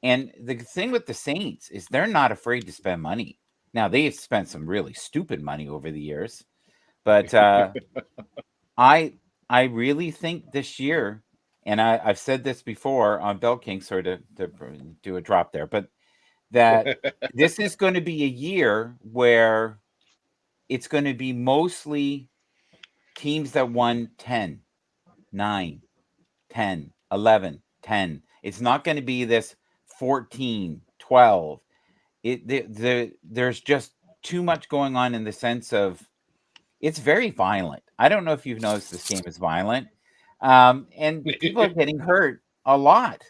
and the thing with the Saints is they're not afraid to spend money. Now, they've spent some really stupid money over the years, but I really think this year, and I've said this before on Bell King, sorry to do a drop there, but that this is going to be a year where it's going to be mostly teams that won 10, 9, 10, 11, 10. It's not going to be this 14, 12. There's just too much going on in the sense of it's very violent. I don't know if you've noticed this game is violent. And people are getting hurt a lot.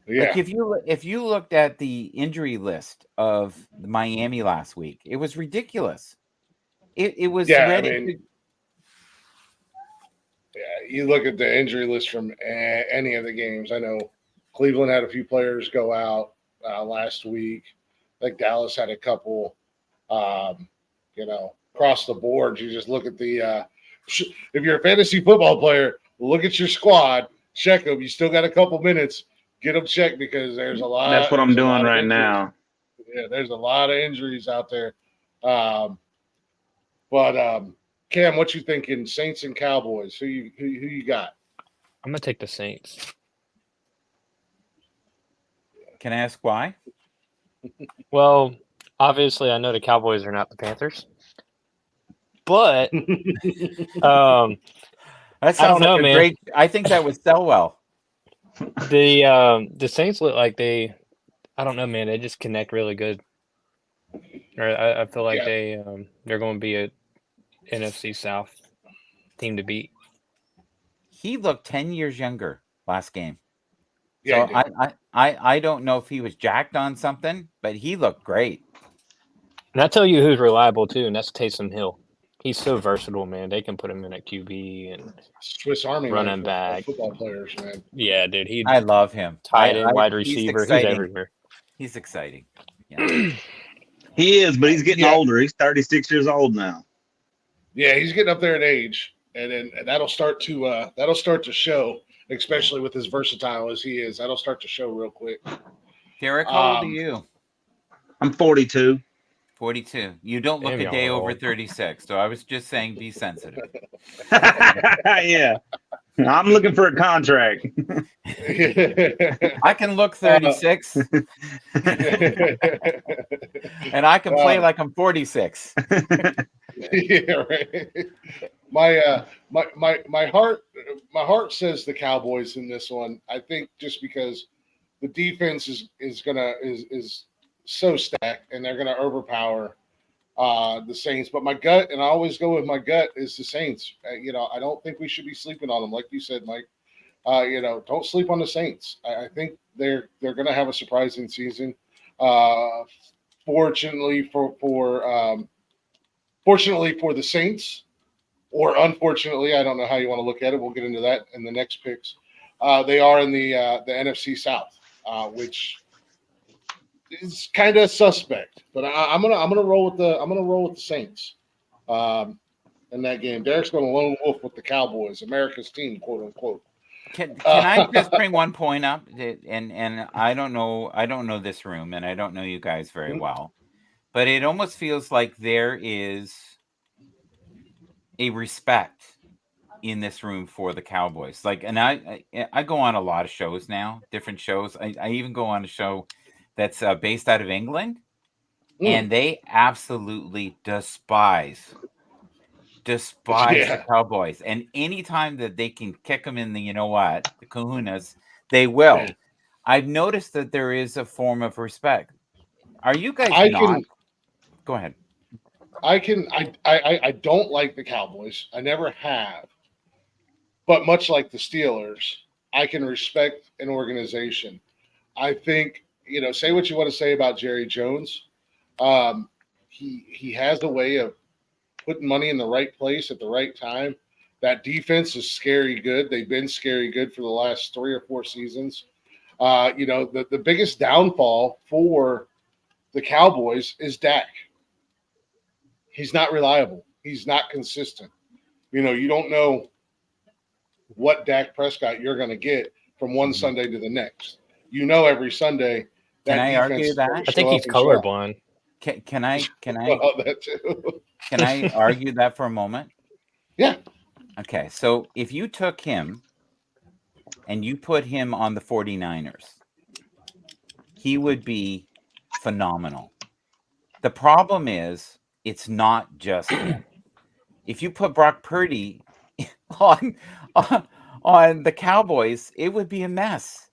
Yeah. Like if you looked at the injury list of Miami last week, it was ridiculous. It was ready. You look at the injury list from any of the games. I know Cleveland had a few players go out last week. Like Dallas had a couple. Across the board, you just look at the. If you're a fantasy football player, look at your squad, check them. You still got a couple minutes. Get them checked because there's a lot. That's what I'm doing right now. Yeah, there's a lot of injuries out there. But Cam, what you thinking? Saints and Cowboys? Who you got? I'm gonna take the Saints. Can I ask why? Well, obviously, I know the Cowboys are not the Panthers, but that sounds I don't know, like a man. great. I think that would sell well. The Saints look like they. I don't know, man. They just connect really good. Or I feel like they're going to be a NFC South team to beat. He looked 10 years younger last game. Yeah, so I don't know if he was jacked on something, but he looked great. And I tell you who's reliable too, and that's Taysom Hill. He's so versatile, man. They can put him in at QB and Swiss Army running back. Football players, man. Yeah, dude. I love him. Tight end, wide receiver. He's everywhere. He's exciting. Yeah. He is, but he's getting older. He's 36 years old now. Yeah, he's getting up there in age, and then that'll start to show, especially with as versatile as he is. That'll start to show real quick. Derek, how old are you? I'm 42. 42. You don't look a day over 36. So I was just saying, be sensitive. Yeah. I'm looking for a contract. I can look 36. And I can play like I'm 46. Yeah, right. My heart says the Cowboys in this one. I think just because the defense is so stacked and they're gonna overpower the Saints. But my gut, and I always go with my gut, is the Saints. I don't think we should be sleeping on them, like you said, Mike. Don't sleep on the Saints. I think they're gonna have a surprising season. Fortunately for the Saints, or unfortunately, I don't know how you want to look at it. We'll get into that in the next picks. They are in the NFC South, which is kind of suspect. But I'm gonna roll with the Saints in that game. Derek's going to lone wolf with the Cowboys, America's team, quote unquote. Can I just bring one point up? And I don't know this room, and I don't know you guys very well, but it almost feels like there is a respect in this room for the Cowboys. Like, and I go on a lot of shows now, different shows. I even go on a show that's based out of England, and they absolutely despise the Cowboys. And anytime that they can kick them in the kahunas, they will. Yeah. I've noticed that there is a form of respect. Are you guys Go ahead. I don't like the Cowboys. I never have. But much like the Steelers, I can respect an organization. I think, say what you want to say about Jerry Jones. He has a way of putting money in the right place at the right time. That defense is scary good. They've been scary good for the last 3 or 4 seasons. The biggest downfall for the Cowboys is Dak. He's not reliable. He's not consistent. You don't know what Dak Prescott you're going to get from one Sunday to the next. Every Sunday that Can I defense argue is that? gonna I think show he's up and show out. colorblind. Can I Well, that too. can I argue that for a moment? Yeah. Okay, so if you took him and you put him on the 49ers, he would be phenomenal. The problem is it's not just him. If you put Brock Purdy on the Cowboys, it would be a mess.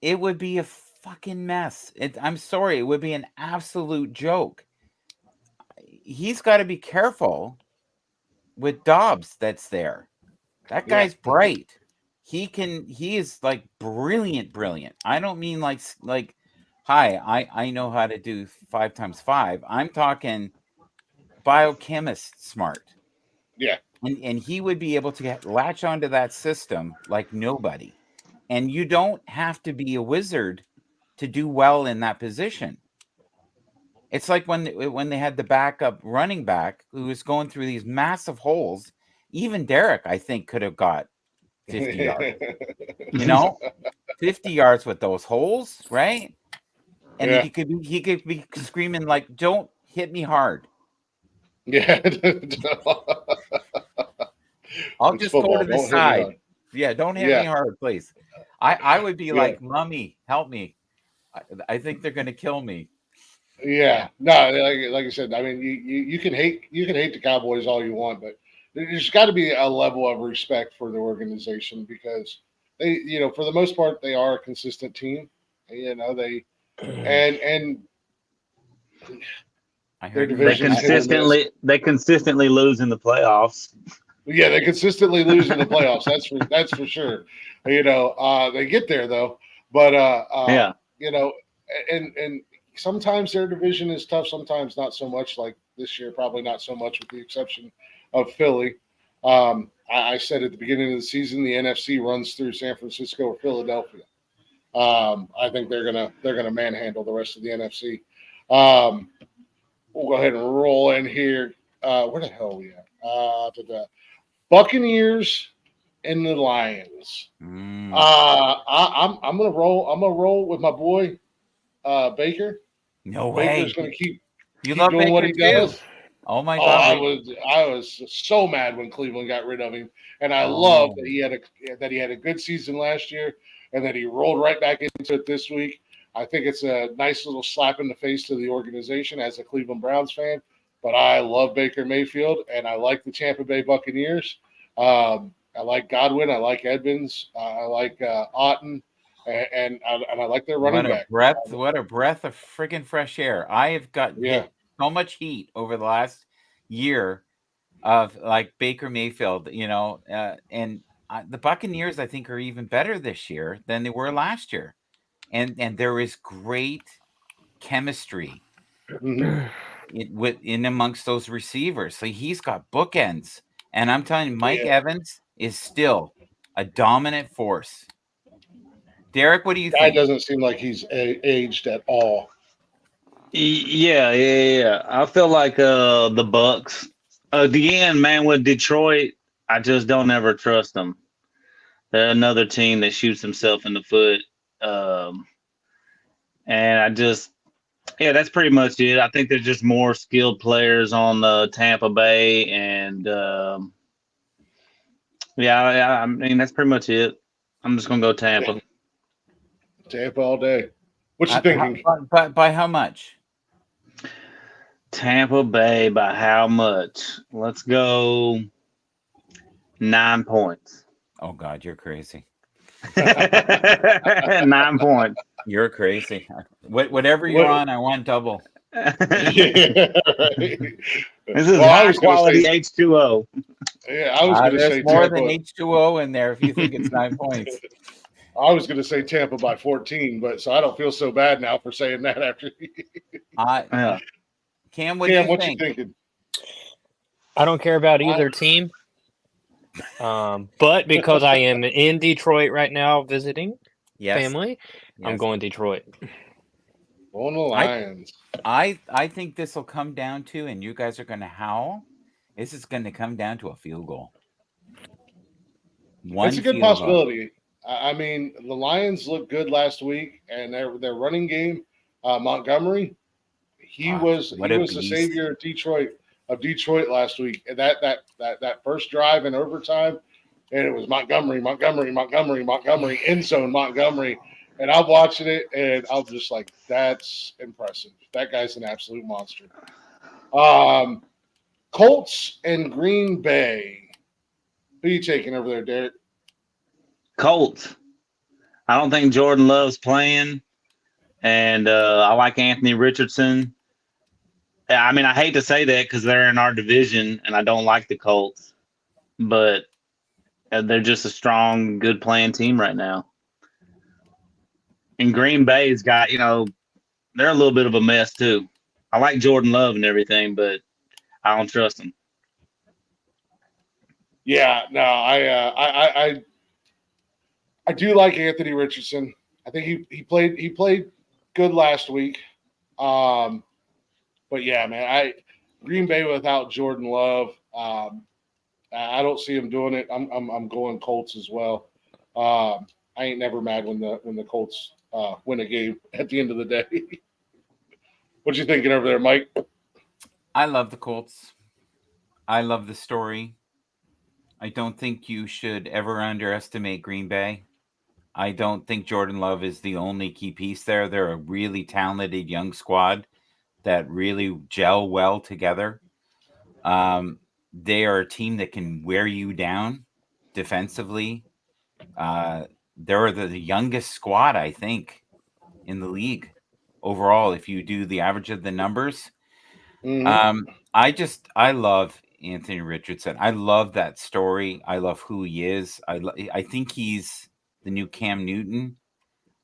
It would be a fucking mess. I'm sorry, it would be an absolute joke. He's got to be careful with Dobbs that's there. That guy's bright. He is like brilliant. I don't mean like hi, I know how to do 5 times 5. I'm talking biochemist smart. Yeah. And he would be able to latch onto that system like nobody. And you don't have to be a wizard to do well in that position. It's like when they had the backup running back who was going through these massive holes. Even Derek, I think, could have got 50 yards. 50 yards with those holes, right? And Yeah. he could be screaming like, "Don't hit me hard." Yeah. I'll It's just football. go to the Don't hit me side. hard. Yeah, don't hit Yeah. me hard, please. I would be like, "Mommy, help me. I think they're going to kill me." Yeah. No, like I said, I mean, you can hate the Cowboys all you want, but there's got to be a level of respect for the organization because they, for the most part, they are a consistent team. They and I their heard division they consistently lose in the playoffs. Yeah, they consistently lose in the playoffs. That's for sure. They get there though, but Yeah. and sometimes their division is tough. Sometimes not so much. Like this year, probably not so much, with the exception of Philly. I said at the beginning of the season, the NFC runs through San Francisco or Philadelphia. I think they're gonna manhandle the rest of the NFC. We'll go ahead and roll in here. Where the hell are we at? To the Buccaneers and the Lions. I'm gonna roll. I'm gonna roll with my boy Baker. No way. Baker's gonna keep love doing Baker what he too. does. Oh my God! I was so mad when Cleveland got rid of him, and I love that he had a good season last year, and that he rolled right back into it this week. I think it's a nice little slap in the face to the organization as a Cleveland Browns fan. But I love Baker Mayfield, and I like the Tampa Bay Buccaneers. I like Godwin. I like Edmonds. I like Otten, and I like their running back. What a breath of freaking fresh air! I have gotten hit so much heat over the last year of like Baker Mayfield, and the Buccaneers I think are even better this year than they were last year, and there is great chemistry in amongst those receivers. So he's got bookends, and I'm telling you, Mike Evans is still a dominant force. Derek, what do you think? Guy doesn't seem like he's aged at all. Yeah. I feel like the Bucks. Again, man, with Detroit, I just don't ever trust them. They're another team that shoots himself in the foot. And I just, that's pretty much it. I think there's just more skilled players on Tampa Bay. And, I mean, that's pretty much it. I'm just going to go Tampa. Yeah. Tampa all day. What you thinking? By how much? Tampa Bay by how much? Let's go 9 points. Oh God, you're crazy. 9 points. You're crazy. Whatever you're on, I want double. This is high quality H2O. Yeah, I was going to say more Tampa. than H2O in there if you think it's 9 points. I was going to say Tampa by 14, but so I don't feel so bad now for saying that after. Cam, what do you think? You thinking? I don't care about either team. But because I am in Detroit right now visiting family, I'm going Detroit. Going the Lions. I think this will come down to, and you guys are going to howl. This is going to come down to a field goal. It's a good possibility. I mean, the Lions looked good last week, and their running game, Montgomery, he was the savior of Detroit last week. And that first drive in overtime, and it was Montgomery, end zone Montgomery. And I'm watching it, and I'm just like, that's impressive. That guy's an absolute monster. Colts and Green Bay. Who are you taking over there, Derek? Colts. I don't think Jordan Love's playing, and I like Anthony Richardson. I mean, I hate to say that because they're in our division, and I don't like the Colts, but they're just a strong, good playing team right now. And Green Bay's got, they're a little bit of a mess too. I like Jordan Love and everything, but I don't trust him. Yeah, no, I do like Anthony Richardson. I think he played good last week. But yeah, man, Green Bay without Jordan Love, I don't see him doing it. I'm going Colts as well. I ain't never mad when the Colts win a game at the end of the day. What you thinking over there, Mike? I love the Colts. I love the story. I don't think you should ever underestimate Green Bay. I don't think Jordan Love is the only key piece there. They're a really talented young squad that really gel well together. They are a team that can wear you down defensively. They're the youngest squad, I think, in the league overall, if you do the average of the numbers. Mm-hmm. I love Anthony Richardson. I love that story. I love who he is. I think he's the new Cam Newton.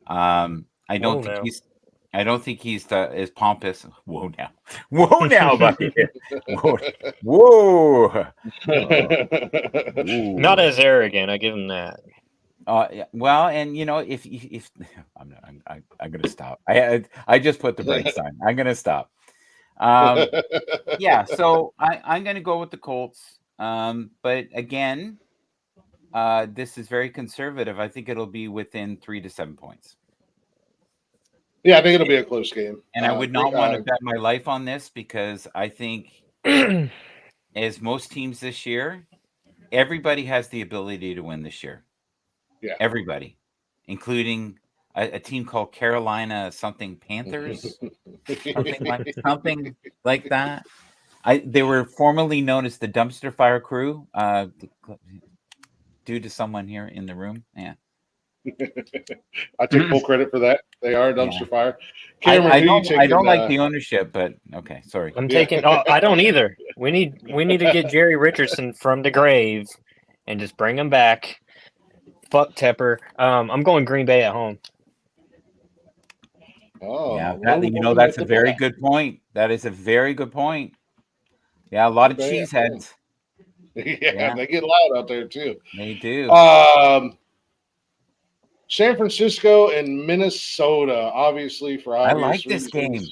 I don't think he's as pompous. Whoa now, buddy. Whoa. Not as arrogant. I give him that. Yeah, well, and if I'm gonna stop. I just put the brakes on. I'm gonna stop. Yeah, so I'm gonna go with the Colts. But again, this is very conservative. I think it'll be within 3 to 7 points. Yeah, I think it'll be a close game. And I would not want to bet my life on this because I think, as most teams this year, everybody has the ability to win this year. Yeah, everybody, including a team called Carolina something Panthers, something like that. They were formerly known as the Dumpster Fire Crew, due to someone here in the room. Yeah, I take full credit for that. They are a dumpster fire. Cameron, I don't like the ownership, but okay, sorry. I'm taking. Oh, I don't either. We need to get Jerry Richardson from the grave and just bring him back. Fuck Tepper. I'm going Green Bay at home. Oh, yeah, that's a very good point. That is a very good point. Yeah, a lot of cheeseheads. Yeah, they get loud out there too. They do. San Francisco and Minnesota, obviously for obvious I like reasons. This game.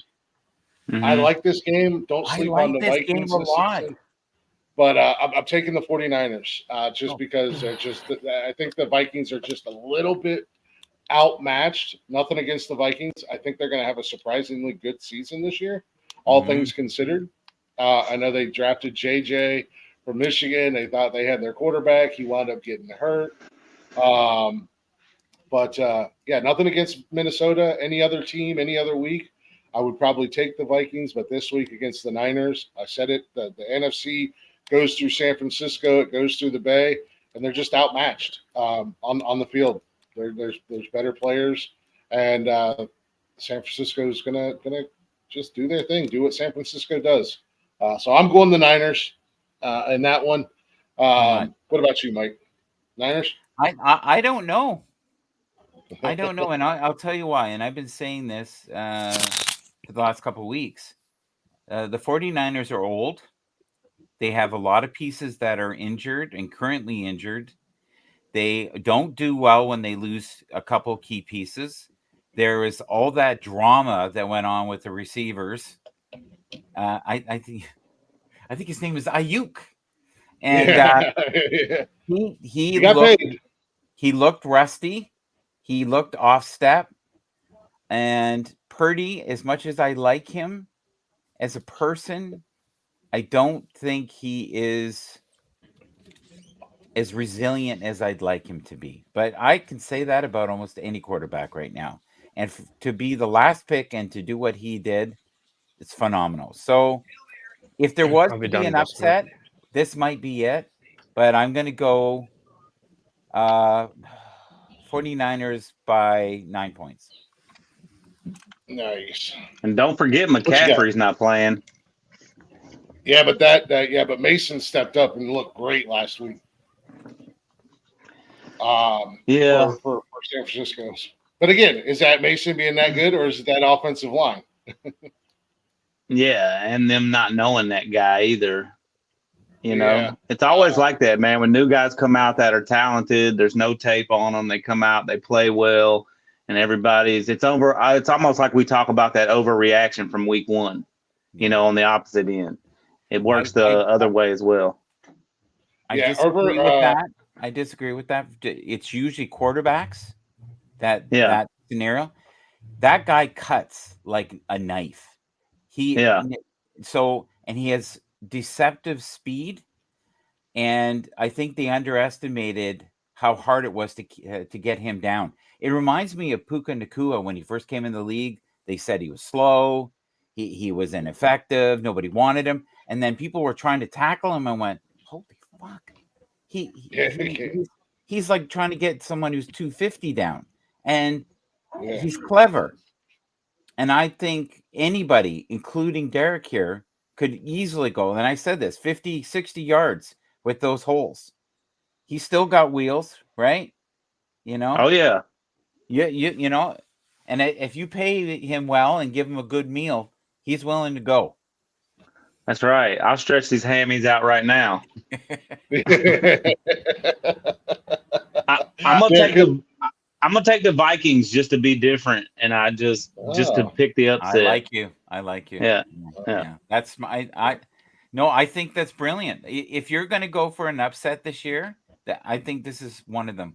Mm-hmm. I like this game. Don't sleep on the Vikings game a lot. Season. But I'm taking the 49ers because I think the Vikings are just a little bit outmatched. Nothing against the Vikings. I think they're going to have a surprisingly good season this year, all things considered. I know they drafted JJ from Michigan. They thought they had their quarterback. He wound up getting hurt. But nothing against Minnesota. Any other team, any other week, I would probably take the Vikings. But this week against the Niners, I said it, the NFC goes through San Francisco, it goes through the Bay, and they're just outmatched on the field. There's better players, and San Francisco is gonna just do their thing, do what San Francisco does. So I'm going the Niners in that one. What about you, Mike? Niners? I don't know. I don't know, and I'll tell you why. And I've been saying this for the last couple of weeks. The 49ers are old. They have a lot of pieces that are injured and currently injured. They don't do well when they lose a couple key pieces. There is all that drama that went on with the receivers. I think his name is Ayuk, and he got looked paid. he looked rusty. He looked off step. And Purdy, as much as I like him as a person, I don't think he is as resilient as I'd like him to be. But I can say that about almost any quarterback right now. And to be the last pick and to do what he did, it's phenomenal. So if there was I'll to be be done an in just a minute. upset, this might be it. But I'm going to go 49ers by 9 points. Nice. And don't forget you got? McCaffrey's not playing. Yeah, but but Mason stepped up and looked great last week. Yeah. For San Francisco's. But again, is that Mason being that good, or is it that offensive line? Yeah, and them not knowing that guy either. You know, Yeah. it's always like that, man. When new guys come out that are talented, there's no tape on them. They come out, they play well, and it's over. It's almost like we talk about that overreaction from week one, you know, on the opposite end. It works the other way as well. I disagree with that. I disagree with that. It's usually quarterbacks that scenario. That guy cuts like a knife. And he has deceptive speed, and I think they underestimated how hard it was to get him down. It reminds me of Puka Nacua when he first came in the league. They said he was slow, he was ineffective, nobody wanted him, and then people were trying to tackle him and went, "Holy fuck!" He's like trying to get someone who's 250 down, and he's clever. And I think anybody, including Derek here, could easily go, and I said this, 50, 60 yards with those holes. He's still got wheels, right? You know? Oh, yeah. You know, and if you pay him well and give him a good meal, he's willing to go. That's right. I'll stretch these hammies out right now. I'm gonna take the Vikings just to be different, and I just to pick the upset. I like you. Yeah. That's I think that's brilliant. If you're going to go for an upset this year, I think this is one of them.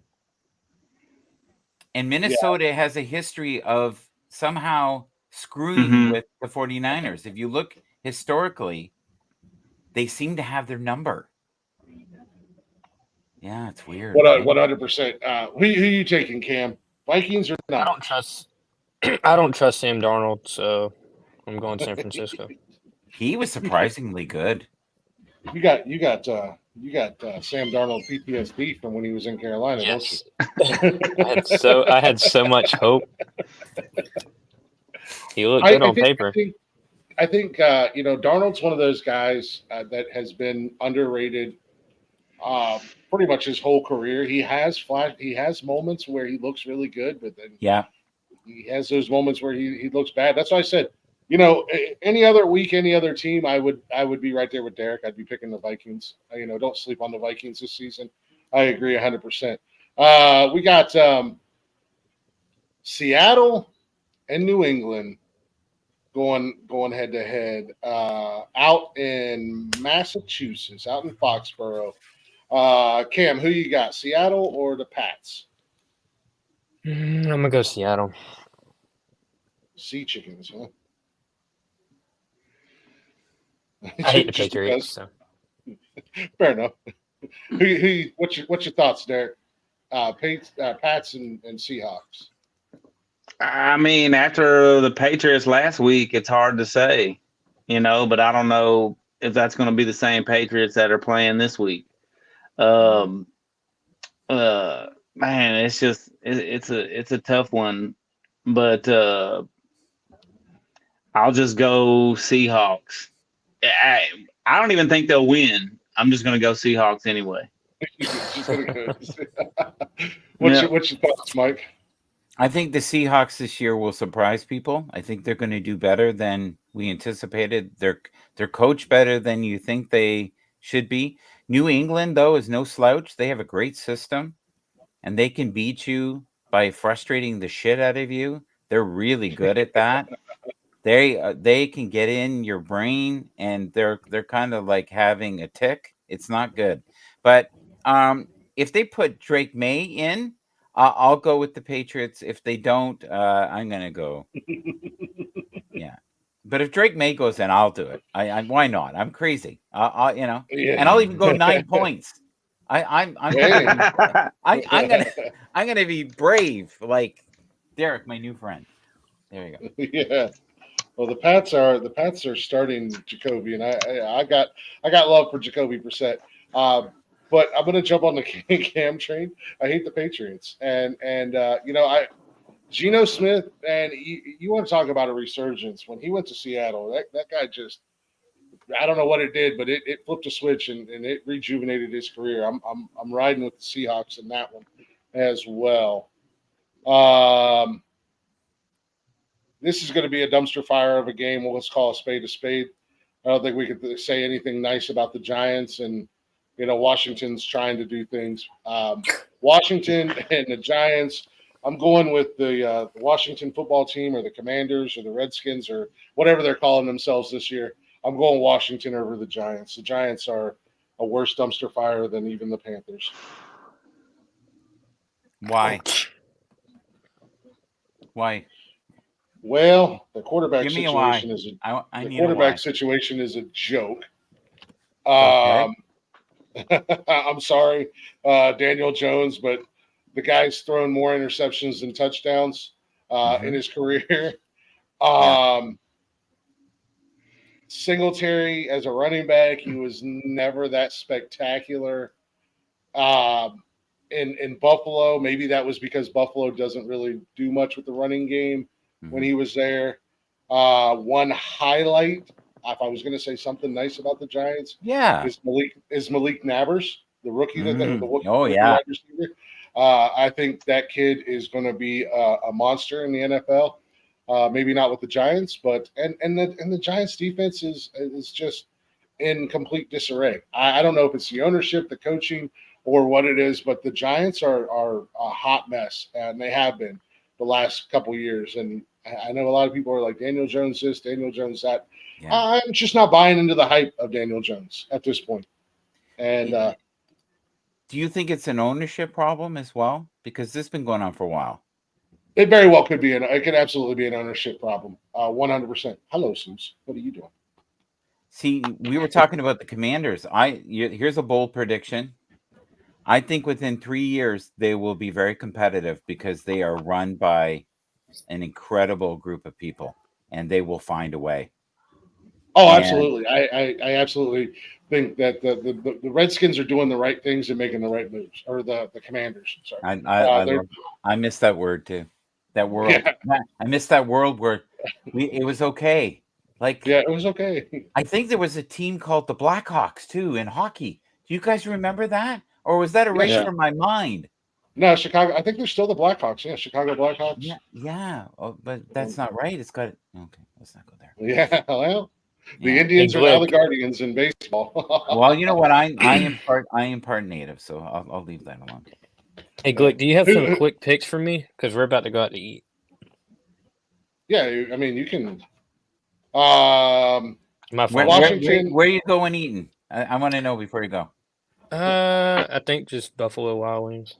And Minnesota has a history of somehow screwing with the 49ers. If you look historically, they seem to have their number. Yeah, it's weird. 100%. Who are you taking, Cam? Vikings or not? I don't trust Sam Darnold, so I'm going San Francisco. He was surprisingly good. You got Sam Darnold PTSD from when he was in Carolina, don't you? I had so much hope. He looked good on paper. I think Darnold's one of those guys that has been underrated pretty much his whole career. He has moments where he looks really good, but then he has those moments where he looks bad. That's why I said, any other week, any other team, I would be right there with Derek. I'd be picking the Vikings. Don't sleep on the Vikings this season. I agree 100%. We got Seattle and New England going head to head out in Massachusetts, out in Foxborough. Cam, who you got, Seattle or the Pats? I'm gonna go Seattle. Sea chickens, huh? I hate the Patriots. So. Fair enough. What's your thoughts, Derek? Pats and Seahawks. I mean, after the Patriots last week, it's hard to say, but I don't know if that's going to be the same Patriots that are playing this week. Man, it's just it's a tough one, but I'll just go Seahawks. I don't even think they'll win. I'm just going to go Seahawks anyway. What's your thoughts, Mike? I think the Seahawks this year will surprise people. I think they're going to do better than we anticipated. They're coached better than you think they should be. New England, though, is no slouch. They have a great system, and they can beat you by frustrating the shit out of you. They're really good at that. They can get in your brain, and they're kind of like having a tick. It's not good. But if they put Drake May in, I'll go with the Patriots. If they don't, I'm gonna go. Yeah. But if Drake May goes in, I'll do it. I why not? I'm crazy. And I'll even go 9 points. I'm gonna be brave, like Derek, my new friend. There you go. Yeah. Well, the Pats are starting Jacoby, and I got love for Jacoby Brissett. But I'm going to jump on the Cam train. I hate the Patriots, and Geno Smith, and you want to talk about a resurgence when he went to Seattle. That guy just, I don't know what it did, but it flipped a switch and it rejuvenated his career. I'm riding with the Seahawks in that one as well. This is going to be a dumpster fire of a game. Well, let's call a spade a spade. I don't think we could say anything nice about the Giants, and Washington's trying to do things. Washington and the Giants. I'm going with the Washington football team, or the Commanders, or the Redskins, or whatever they're calling themselves this year. I'm going Washington over the Giants. The Giants are a worse dumpster fire than even the Panthers. Why? Why? Well, the quarterback Give me a situation why. the quarterback situation is a joke. Okay. I'm sorry, Daniel Jones, but the guy's thrown more interceptions than touchdowns in his career. Singletary as a running back, he was never that spectacular. In Buffalo, maybe that was because Buffalo doesn't really do much with the running game when he was there. One highlight, if I was going to say something nice about the Giants, is Malik Nabers, the rookie the wide receiver. I think that kid is going to be a monster in the NFL. Maybe not with the Giants, but and the Giants defense is just in complete disarray. I don't know if it's the ownership, the coaching, or what it is, but the Giants are a hot mess, and they have been the last couple of years. And I know a lot of people are like, Daniel Jones this, Daniel Jones that. Yeah. I'm just not buying into the hype of Daniel Jones at this point. And do you think it's an ownership problem as well? Because this has been going on for a while. It very well could be. It could absolutely be an ownership problem. 100%. Hello, Suze. What are you doing? See, we were talking about the Commanders. Here's a bold prediction. I think within 3 years they will be very competitive because they are run by an incredible group of people, and they will find a way. Oh, absolutely. I absolutely think that the Redskins are doing the right things and making the right moves, or the Commanders. Sorry, I miss that word too. That world. Yeah. I miss that world where it was okay. It was okay. I think there was a team called the Blackhawks too in hockey. Do you guys remember that? Or was that erased from my mind? No, Chicago. I think they're still the Blackhawks. Yeah, Chicago Blackhawks. Yeah. Oh, but that's not right. It's got okay. Let's not go there. Yeah. Well, the Indians are now the Guardians in baseball. Well, you know what? I am part native, so I'll leave that alone. Hey, Glick, do you have some quick picks for me? Because we're about to go out to eat. Yeah, I mean, you can. Washington. Where are you going eating? I want to know before you go. I think just Buffalo Wild Wings.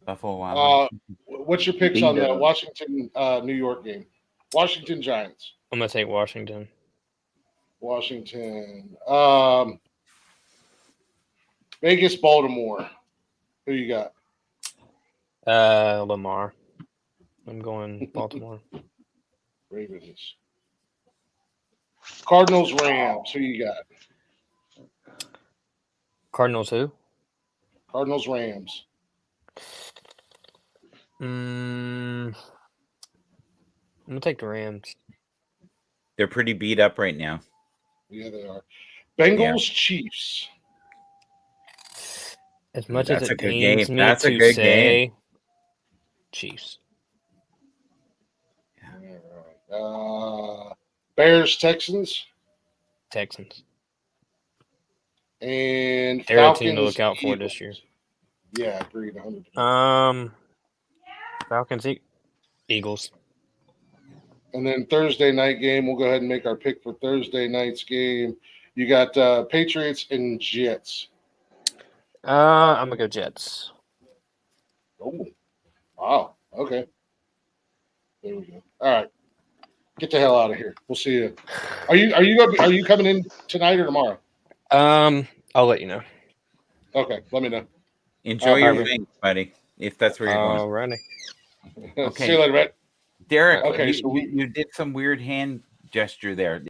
Buffalo Wild Wings. What's your picks on the Washington New York game? Washington Giants. I'm gonna take Washington. Vegas Baltimore. Who you got? Lamar. I'm going Baltimore. Ravens. Cardinals Rams. Who you got? Cardinals who? Cardinals Rams. I'm gonna take the Rams. They're pretty beat up right now. Yeah, they are. Bengals Chiefs. As much as it pains me to say, Chiefs. Bears Texans. Texans. And They're a Falcons, team to look out for Eagles. this year. Yeah, agreed. 100%. Falcons, Eagles. And then Thursday night game, we'll go ahead and make our pick for Thursday night's game. You got Patriots and Jets. I'm gonna go Jets. Oh, wow. Okay. There we go. All right. Get the hell out of here. We'll see you. Are you coming in tonight or tomorrow? I'll let you know. Okay, let me know. Enjoy your Alright. wings, buddy. If that's where you're going. Alrighty. Okay. See you later, man. Derek, Okay, you, so you did some weird hand gesture there.